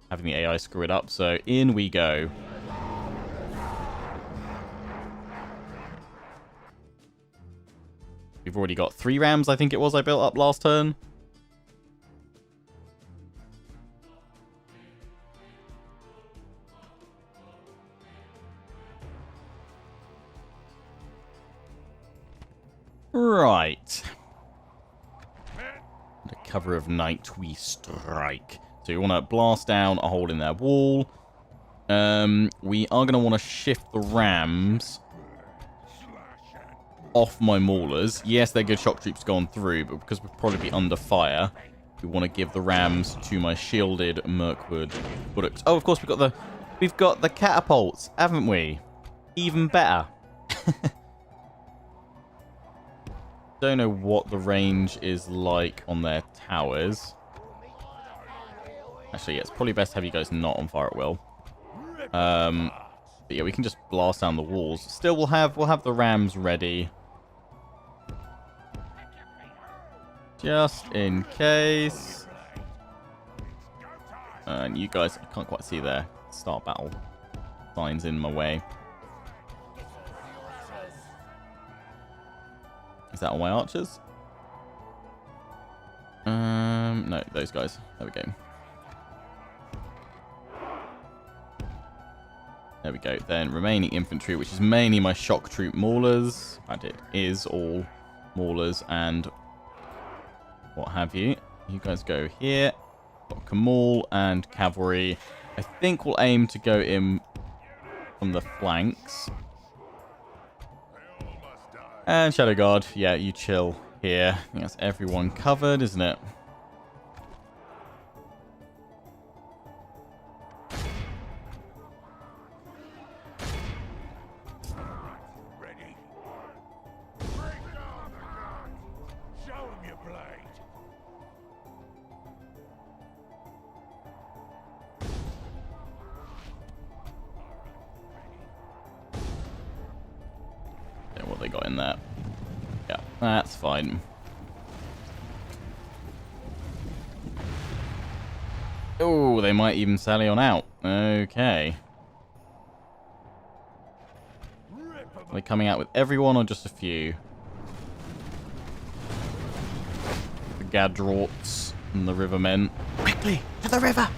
having the AI screw it up. So in we go. We've already got 3 rams, I think it was, I built up last turn. Right. Under cover of night, we strike. So you want to blast down a hole in their wall. We are going to want to shift the rams off my maulers. Yes, they're good shock troops going through, but because we'll probably be under fire, we want to give the rams to my shielded Mirkwood bullocks. Oh, of course, we've got the catapults, haven't we? Even better. Don't know what the range is like on their towers. Actually, yeah, it's probably best to have you guys not on fire at will. But yeah, we can just blast down the walls. Still, we'll have the rams ready, just in case. And you guys, I can't quite see their start battle signs in my way. Is that all my archers? No, those guys. There we go. There we go. Then remaining infantry, which is mainly my shock troop maulers. In fact, it is all maulers and what have you. You guys go here. Got Kamul and cavalry. I think we'll aim to go in from the flanks. And Shadow Guard, yeah, you chill here. I think that's everyone covered, isn't it? Ready. Show 'em you got in there. Yeah, that's fine. Oh, they might even sally on out. Okay. Are they coming out with everyone or just a few? The Gadrorts and the Rivermen. Quickly, to the river!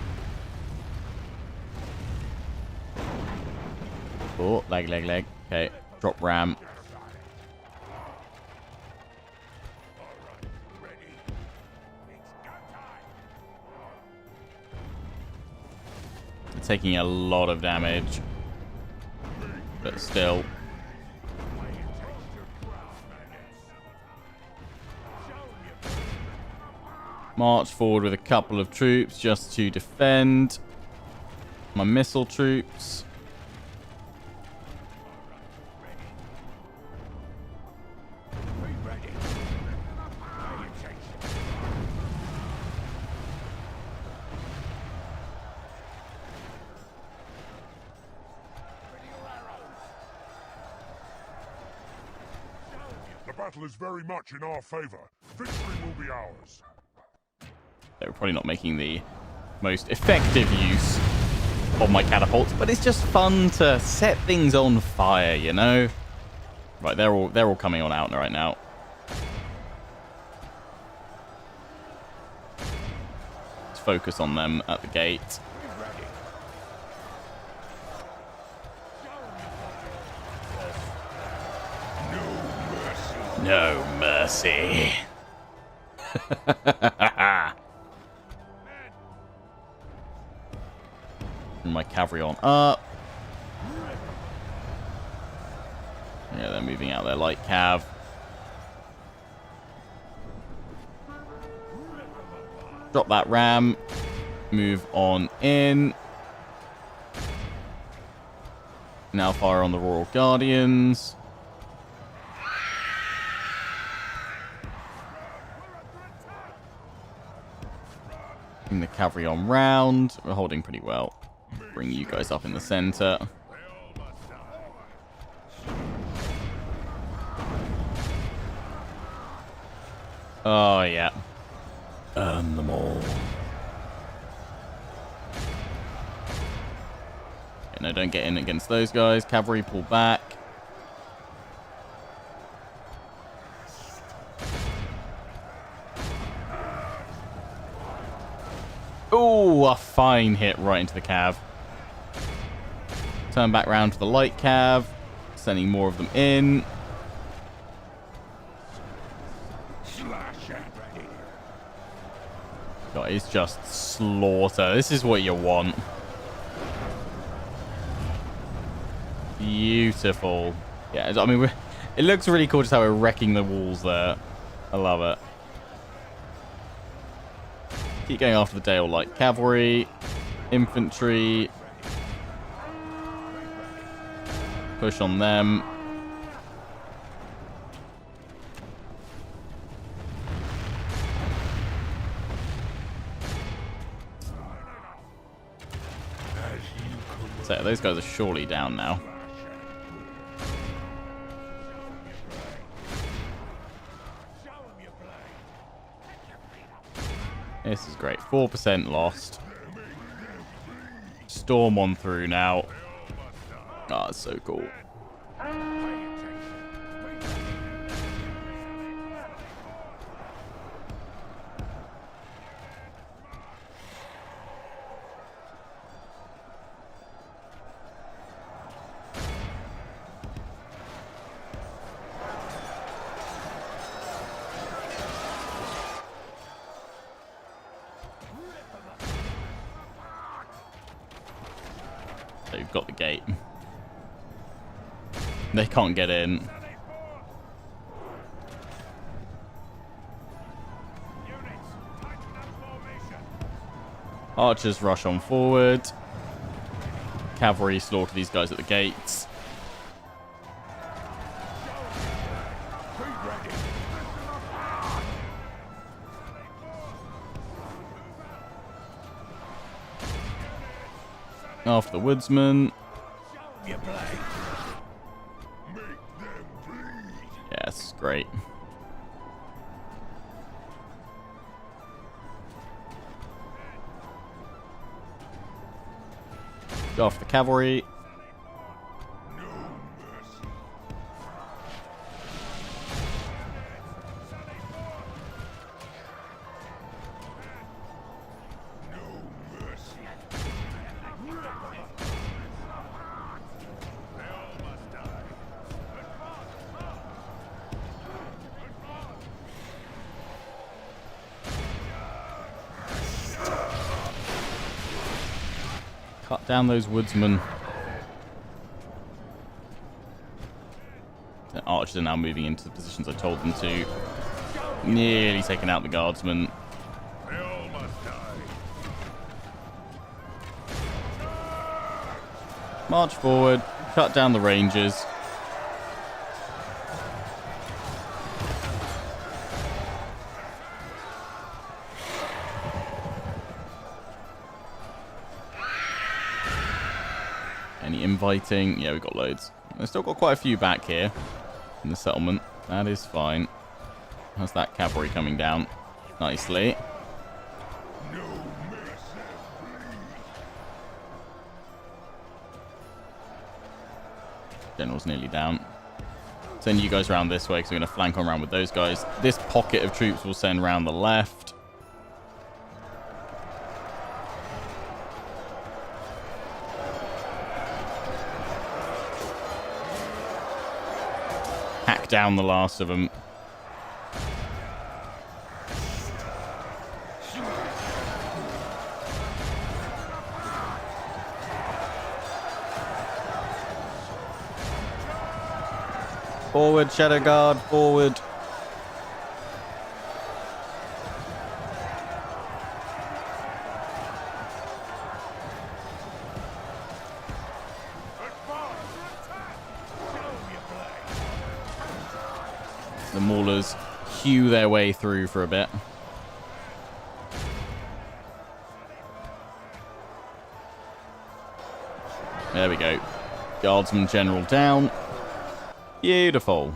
Oh, leg. Okay, drop ram. They're taking a lot of damage. But still. March forward with a couple of troops just to defend my missile troops. The battle is very much in our favor. Victory will be ours. They were probably not making the most effective use of my catapults, but it's just fun to set things on fire, you know? Right, they're all coming on out right now. Let's focus on them at the gate. No mercy. My cavalry on up. Yeah, they're moving out their light cav. Drop that ram. Move on in. Now fire on the Royal Guardians. Bring the cavalry on round. We're holding pretty well. Bring you guys up in the center. Oh, yeah. Earn them all. Okay, no, don't get in against those guys. Cavalry, pull back. Oh, a fine hit right into the cav. Turn back round to the light cav. Sending more of them in. God, it's just slaughter. This is what you want. Beautiful. Yeah, I mean, it looks really cool just how we're wrecking the walls there. I love it. Keep going after the Dale Light Cavalry. Infantry. Push on them. So those guys are surely down now. This is great. 4% lost. Storm on through now. Ah, it's so cool. So you've got the gate. They can't get in. Archers rush on forward. Cavalry slaughter these guys at the gates. After the woodsman. Yes, great. Go off the cavalry. Cut down those woodsmen. The archers are now moving into the positions I told them to. Nearly taking out the guardsmen. They all must die. March forward. Cut down the rangers. Any inviting? Yeah, we've got loads. We've still got quite a few back here in the settlement. That is fine. How's that cavalry coming down? Nicely. General's nearly down. Send you guys around this way because we're going to flank on around with those guys. This pocket of troops will send round the left. Hack down the last of them. Forward, Shadow Guard, forward. The Maulers hew their way through for a bit. There we go. Guardsman General down. Beautiful.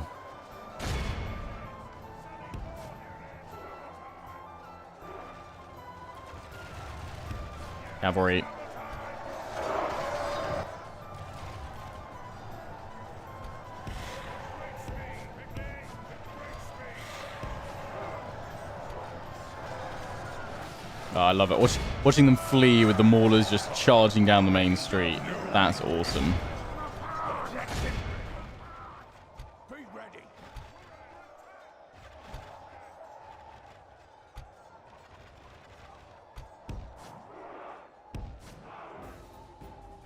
Cavalry. Oh, I love it. Watching them flee with the Maulers just charging down the main street. That's awesome. Be ready.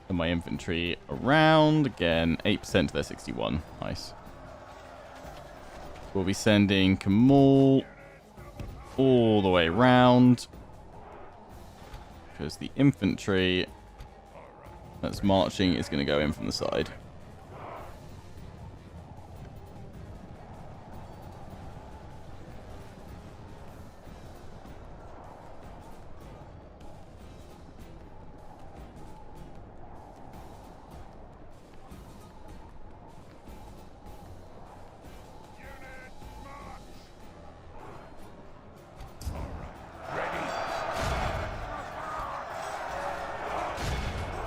And my infantry around. Again, 8% to their 61. Nice. We'll be sending Kamal all the way round. Because the infantry that's marching is going to go in from the side.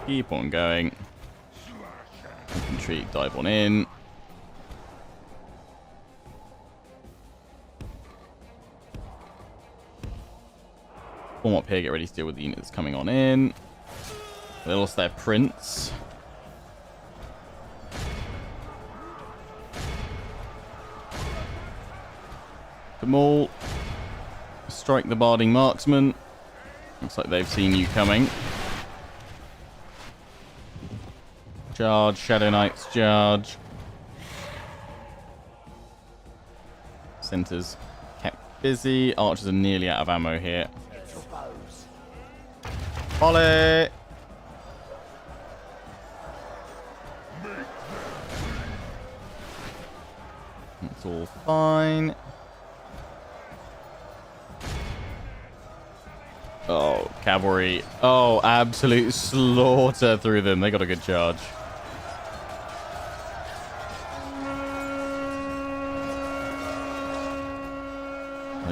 Keep on going. Infantry, dive on in. Form up here, get ready to deal with the units coming on in. They lost their prince. Kamal. Strike the barding marksman. Looks like they've seen you coming. Charge, Shadow Knights, charge. Centers kept busy. Archers are nearly out of ammo here. Volley! It's all fine. Oh, cavalry. Oh, absolute slaughter through them. They got a good charge.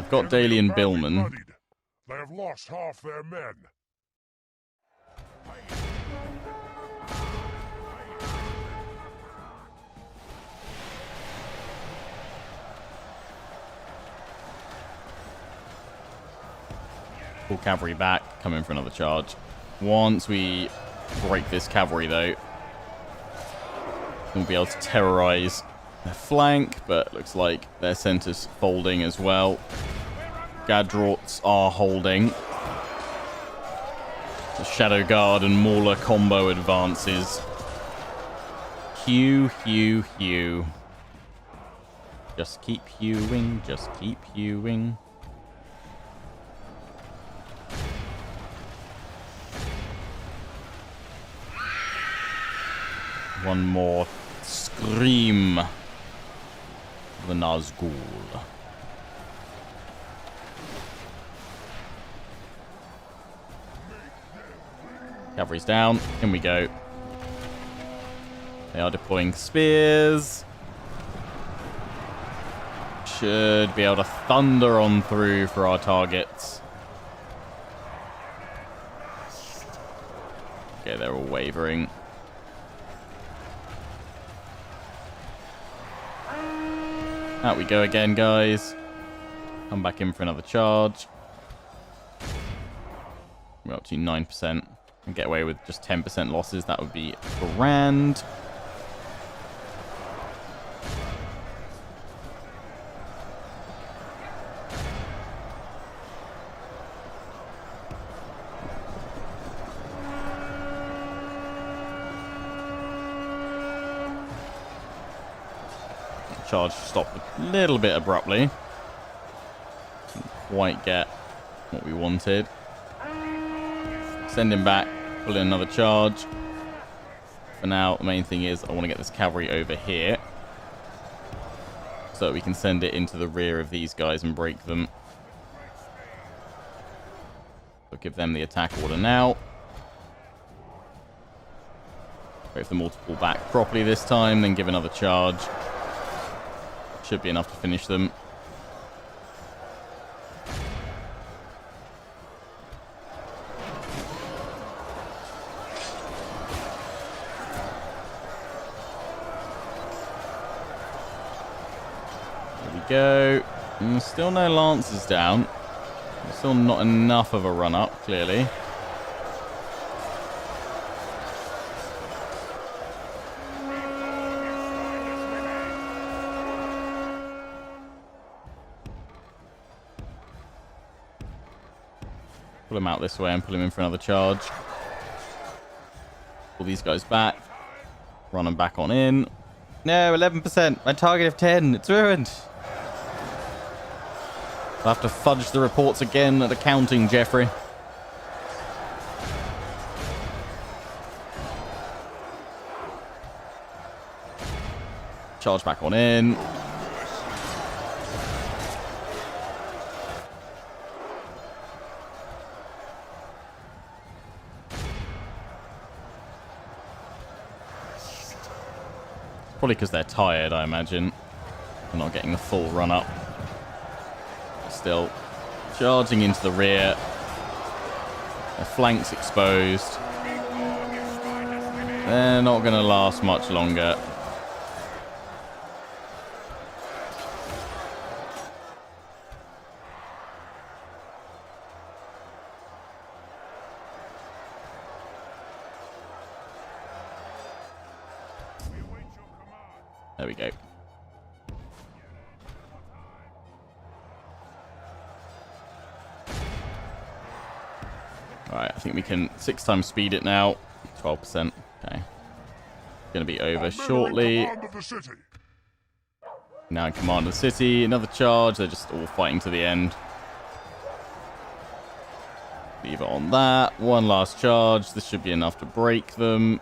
they've got The enemy Daly and are badly Billman. bloodied. They have lost half their men. Pull cavalry back, come in for another charge. Once we break this cavalry, though, we'll be able to terrorize their flank, but looks like their center's folding as well. Gadrots are holding. The Shadow Guard and Mauler combo advances. Hew, hew, hew. Just keep hewing, just keep hewing. One more scream of the Nazgul. Cavalry's down. In we go. They are deploying spears. Should be able to thunder on through for our targets. Okay, they're all wavering. Out we go again, guys. Come back in for another charge. We're up to 9%. And get away with just 10% losses. That would be grand. Charge stopped a little bit abruptly. Didn't quite get what we wanted. Send him back, pull in another charge. For now, the main thing is I want to get this cavalry over here so that we can send it into the rear of these guys and break them. So give them the attack order now. Wait for them all to pull back properly this time, then give another charge. Should be enough to finish them. There we go. And still no lancers down. Still not enough of a run up, clearly. Pull him out this way and pull him in for another charge. Pull these guys back. Run them back on in. No, 11%. My target of 10. It's ruined. I'll have to fudge the reports again at accounting, Jeffrey. Charge back on in. Probably because they're tired, I imagine. They're not getting the full run up. Still charging into the rear. Their flanks exposed. They're not going to last much longer. There we go. Alright, I think we can 6 times speed it now. 12%. Okay. Going to be over shortly. Now in command of the city. Another charge. They're just all fighting to the end. Leave it on that. One last charge. This should be enough to break them.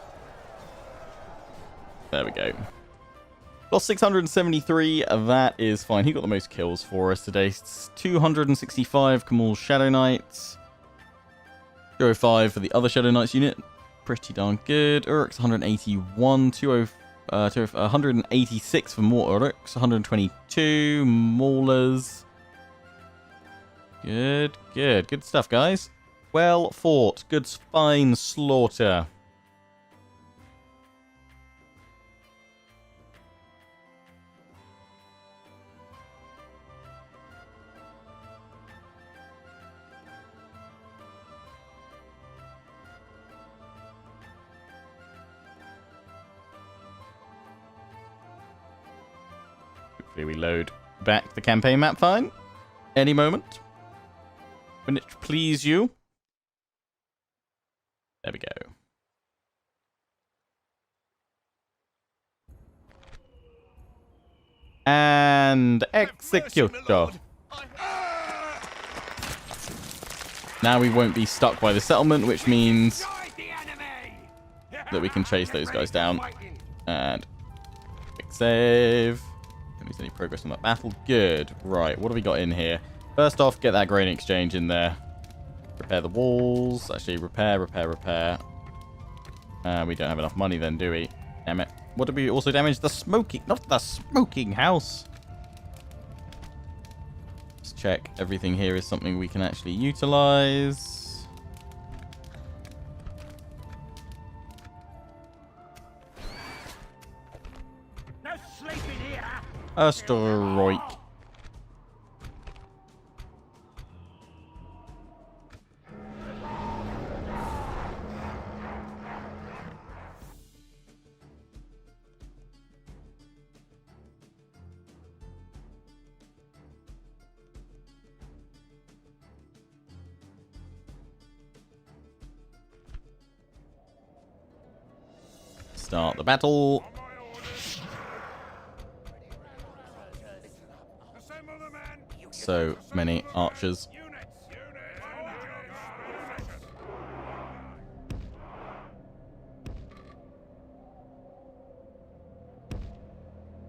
There we go. Lost 673, that is fine. He got the most kills for us today. It's 265 Kamal's Shadow Knights. 205 for the other Shadow Knights unit. Pretty darn good. Uruk's 181. 186 for more Uruks. 122. Maulers. Good, good. Good stuff, guys. Well fought. Good, fine slaughter. Hopefully we load back the campaign map fine. Any moment. When it please you. There we go. And executor. Now we won't be stuck by the settlement, which means that we can chase those guys down. And quick save. Don't lose any progress on that battle. Good. Right, what have we got in here? First off, get that grain exchange in there. Repair the walls. Actually, repair. We don't have enough money then, do we? Damn it. What did we also damage? The smoking... Not the smoking house. Let's check. Everything here is something we can actually utilize. No sleeping here. A strike. Start the battle. So many archers.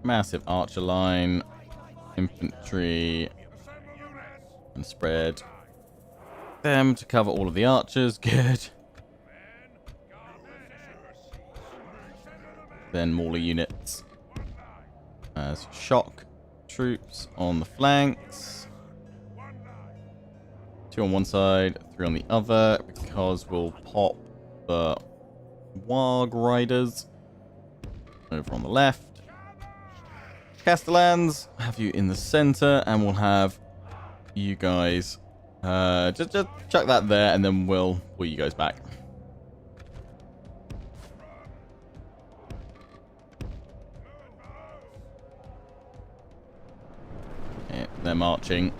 Massive archer line. Infantry. And spread them to cover all of the archers. Good. Then Mauler units as shock troops on the flanks. 2 on one side, 3 on the other, because we'll pop the Warg Riders over on the left. Castellans, have you in the center, and we'll have you guys just chuck that there, and then we'll pull you guys back. They're marching.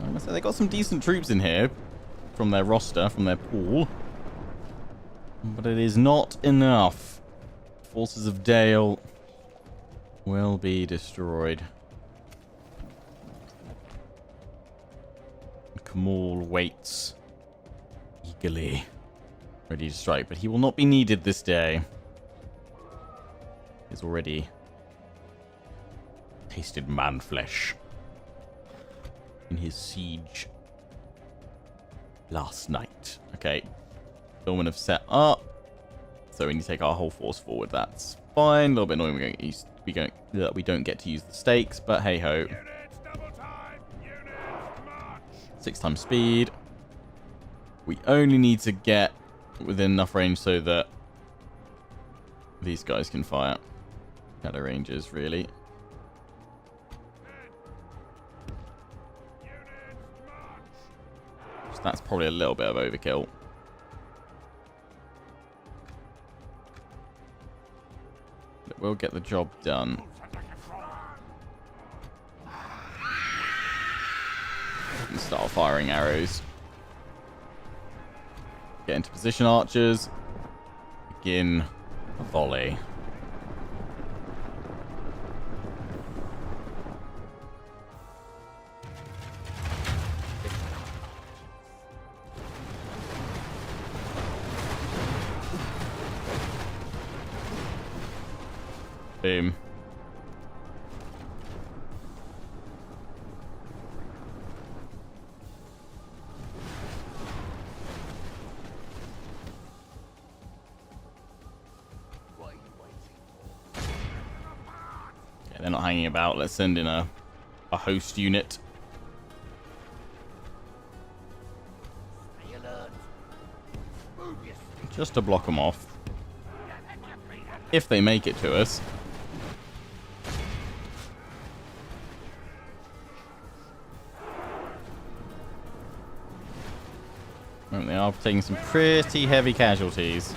I must say they got some decent troops in here from their roster, from their pool. But it is not enough. Forces of Dale will be destroyed. Kamal waits eagerly, ready to strike, but he will not be needed this day. He's already tasted man flesh in his siege last night. Okay, Billmen have set up, so we need to take our whole force forward. That's fine. A little bit annoying we don't get to use the stakes, but hey ho. 6 times speed. We only need to get within enough range so that these guys can fire. Shadow ranges, really. So that's probably a little bit of overkill. But we'll get the job done. And start firing arrows. Get into position, archers. Begin a volley. Boom. Okay, they're not hanging about. Let's send in a host unit. just to block them off. If they make it to us. And they are taking some pretty heavy casualties.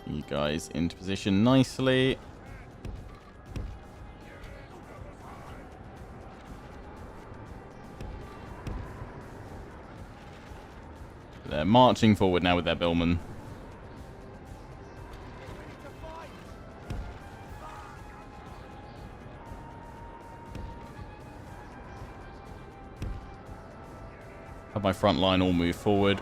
You guys into position nicely. They're marching forward now with their billmen. Have my front line all move forward.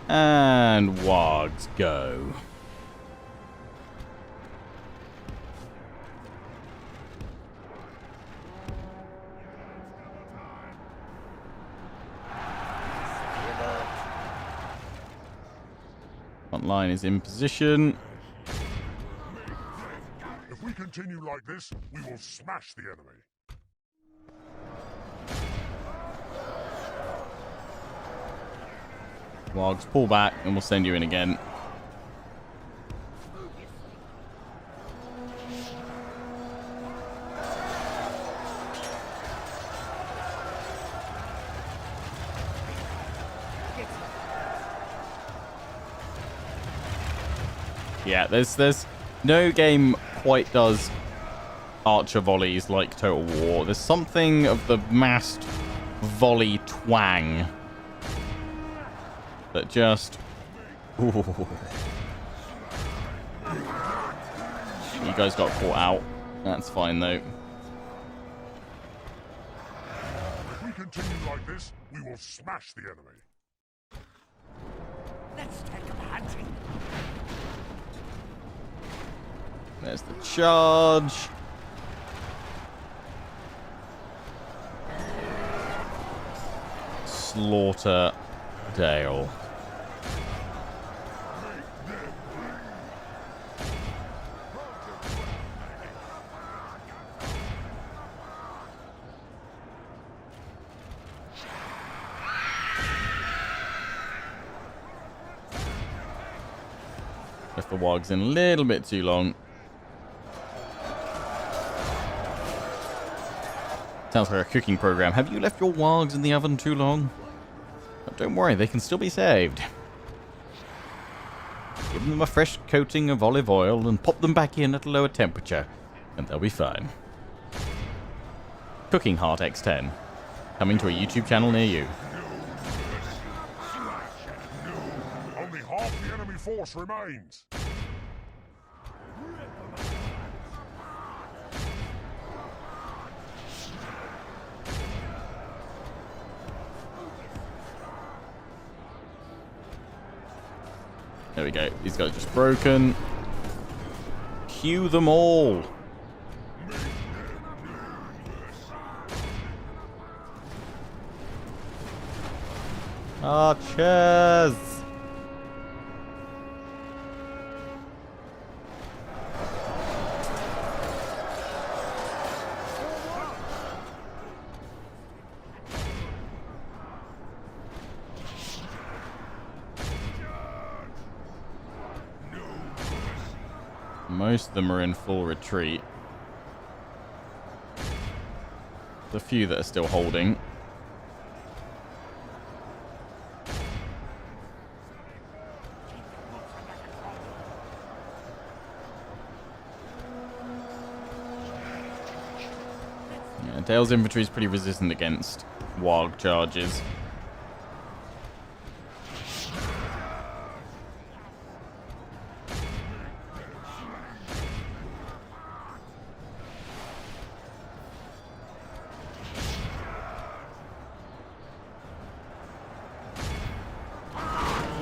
And wargs go. Front line is in position. If we continue like this, we will smash the enemy. Wargs, pull back and we'll send you in again. Yeah, there's no game quite does archer volleys like Total War. There's something of the massed volley twang that just... Ooh. You guys got caught out. That's fine, though. If we continue like this, we will smash the enemy. Let's take them hunting. There's the charge. Slaughter Dale. Left the wargs in a little bit too long. Sounds like a cooking program. Have you left your wargs in the oven too long? But don't worry, they can still be saved. Give them a fresh coating of olive oil and pop them back in at a lower temperature, and they'll be fine. Cooking Heart X10. Coming to a YouTube channel near you. Only half the enemy force remains. There we go. These guys are just broken. Cue them all. Archers! Most of them are in full retreat. There's a few that are still holding. Yeah, Dale's infantry is pretty resistant against warg charges.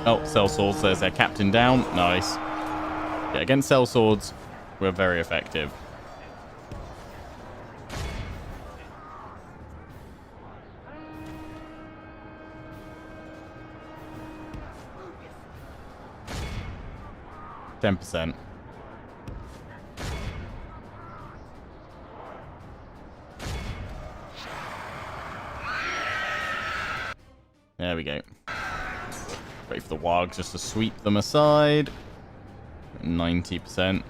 Oh, sellswords, there's their captain down. Nice. Yeah, against sellswords, we're very effective. 10%. There we go. Wait for the wargs just to sweep them aside. 90%. You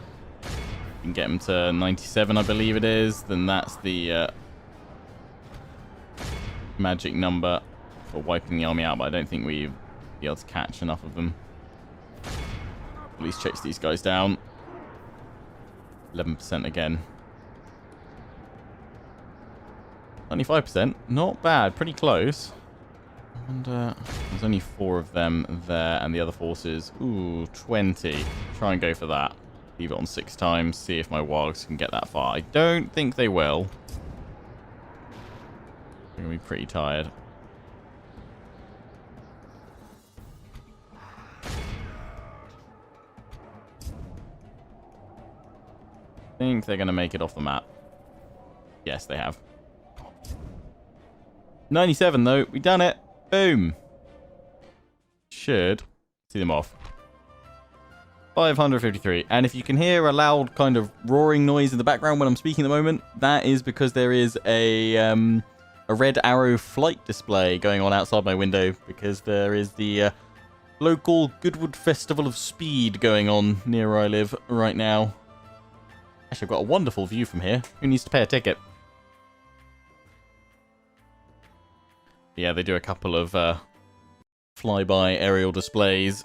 can get them to 97, I believe it is. Then that's the magic number for wiping the army out. But I don't think we'll be able to catch enough of them. At least chase these guys down. 11% again. 95%. Not bad. Pretty close. And there's only 4 of them there, and the other forces, ooh, 20. Try and go for that. Leave it on 6 times, see if my wargs can get that far. I don't think they will. They're going to be pretty tired. I think they're going to make it off the map. Yes, they have. 97 though, we done it. Boom. Should see them off. 553. And if you can hear a loud kind of roaring noise in the background when I'm speaking at the moment, that is because there is a red arrow flight display going on outside my window, because there is the local Goodwood Festival of Speed going on near where I live right now. Actually, I've got a wonderful view from here. Who needs to pay a ticket? Yeah, they do a couple of flyby aerial displays.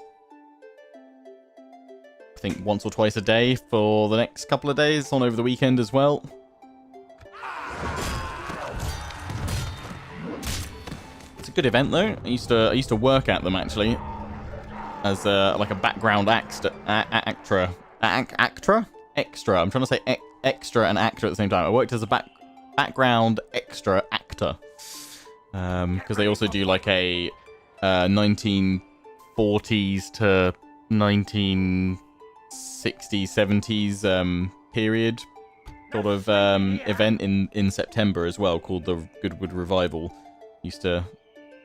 I think once or twice a day for the next couple of days, on over the weekend as well. It's a good event though. I used to work at them actually as like a background extra. I'm trying to say extra and actor at the same time. I worked as a background extra actor. Because they also do like a 1940s to 1960s, 70s period sort of event in September as well, called the Goodwood Revival. Used to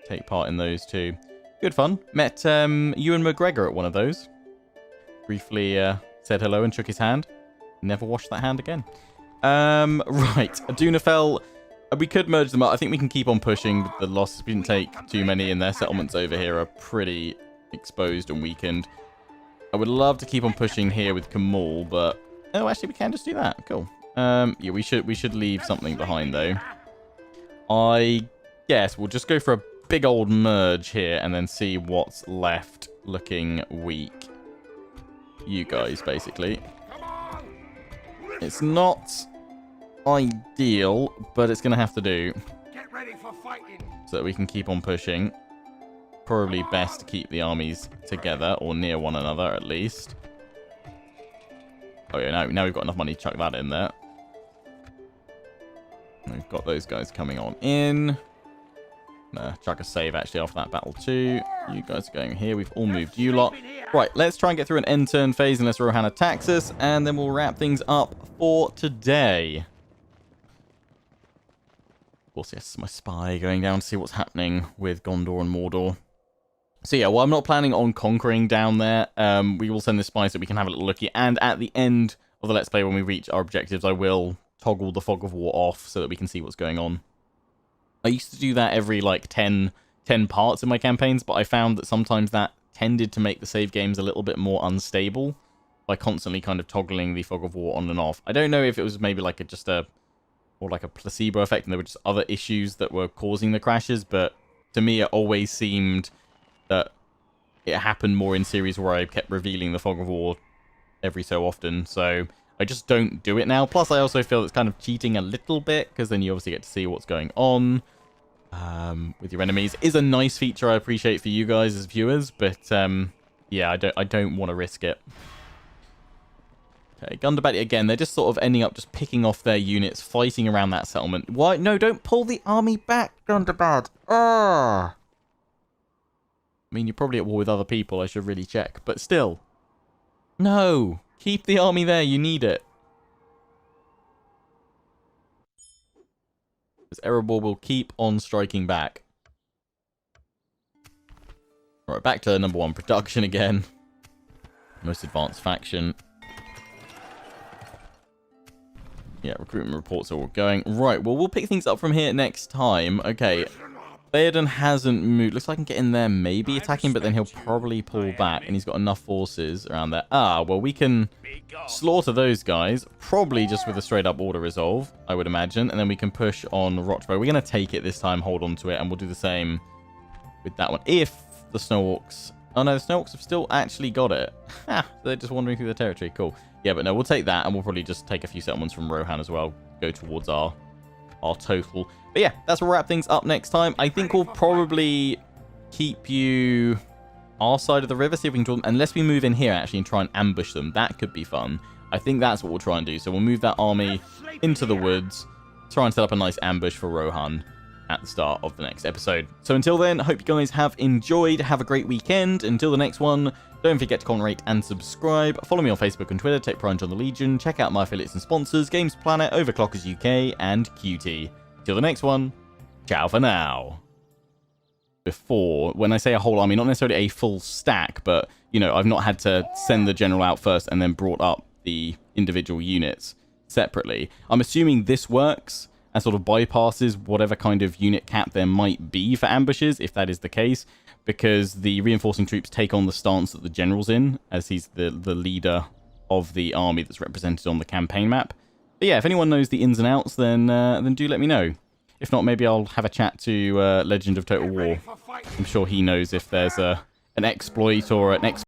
take part in those too. Good fun. Met Ewan McGregor at one of those. Briefly said hello and shook his hand. Never washed that hand again. Right, Adunafell. We could merge them up. I think we can keep on pushing the losses. We didn't take too many, and their settlements over here are pretty exposed and weakened. I would love to keep on pushing here with Kamal, but oh, actually, we can just do that. Cool. Yeah, we should leave something behind though. I guess we'll just go for a big old merge here, and then see what's left looking weak. You guys, basically. It's not ideal, but it's gonna have to do. Get ready for fighting. So that we can keep on pushing. Probably best to keep the armies together, or near one another at least. Oh yeah, now we've got enough money to chuck that in there. We've got those guys coming on in. Chuck a save actually after that battle too. You guys are going here. We've all moved you lot. Right, let's try and get through an end turn phase unless Rohan attacks us, and then we'll wrap things up for today. Of course, yes, my spy going down to see what's happening with Gondor and Mordor. So yeah, well, I'm not planning on conquering down there. We will send this spy so we can have a little looky. And at the end of the Let's Play, when we reach our objectives, I will toggle the Fog of War off so that we can see what's going on. I used to do that every, like, 10 parts in my campaigns, but I found that sometimes that tended to make the save games a little bit more unstable by constantly kind of toggling the Fog of War on and off. I don't know if it was maybe like or like a placebo effect, and there were just other issues that were causing the crashes, but to me it always seemed that it happened more in series where I kept revealing the Fog of War every so often, so I just don't do it now. Plus I also feel it's kind of cheating a little bit, because then you obviously get to see what's going on with your enemies. It is a nice feature I appreciate for you guys as viewers, but yeah, I don't want to risk it. Okay, Gundabad again, they're just sort of ending up just picking off their units, fighting around that settlement. Why? No, don't pull the army back, Gundabad. I mean, you're probably at war with other people, I should really check, but still. No, keep the army there, you need it. Because Erebor will keep on striking back. Right, back to number 1 production again. Most advanced faction. Yeah, recruitment reports are all going. Right, well, we'll pick things up from here next time. Okay, Theoden hasn't moved. Looks like I can get in there, maybe attack him, but then he'll probably pull back, and he's got enough forces around there. Ah, well, we can slaughter those guys, probably just with a straight-up order resolve, I would imagine, and then we can push on Rochbo. We're going to take it this time, hold on to it, and we'll do the same with that one. If the Snow Orcs... Oh, no, the Snow Orcs have still actually got it. Ha! They're just wandering through the territory. Cool. Yeah, but no, we'll take that, and we'll probably just take a few settlements from Rohan as well. Go towards our total. But yeah, that's where we'll wrap things up next time. I think we'll probably keep you our side of the river, see if we can draw them. Unless we move in here, actually, and try and ambush them. That could be fun. I think that's what we'll try and do. So we'll move that army into the woods, try and set up a nice ambush for Rohan at the start of the next episode. So until then, I hope you guys have enjoyed. Have a great weekend. Until the next one, don't forget to comment, rate, and subscribe. Follow me on Facebook and Twitter, take pride on the Legion. Check out my affiliates and sponsors, Games Planet, Overclockers UK, and QT. Till the next one, ciao for now. Before, when I say a whole army, not necessarily a full stack, but, you know, I've not had to send the general out first and then brought up the individual units separately. I'm assuming this works and sort of bypasses whatever kind of unit cap there might be for ambushes, if that is the case, because the reinforcing troops take on the stance that the general's in, as he's the leader of the army that's represented on the campaign map. But yeah, if anyone knows the ins and outs, then do let me know. If not, maybe I'll have a chat to Legend of Total War. I'm sure he knows if there's an exploit or an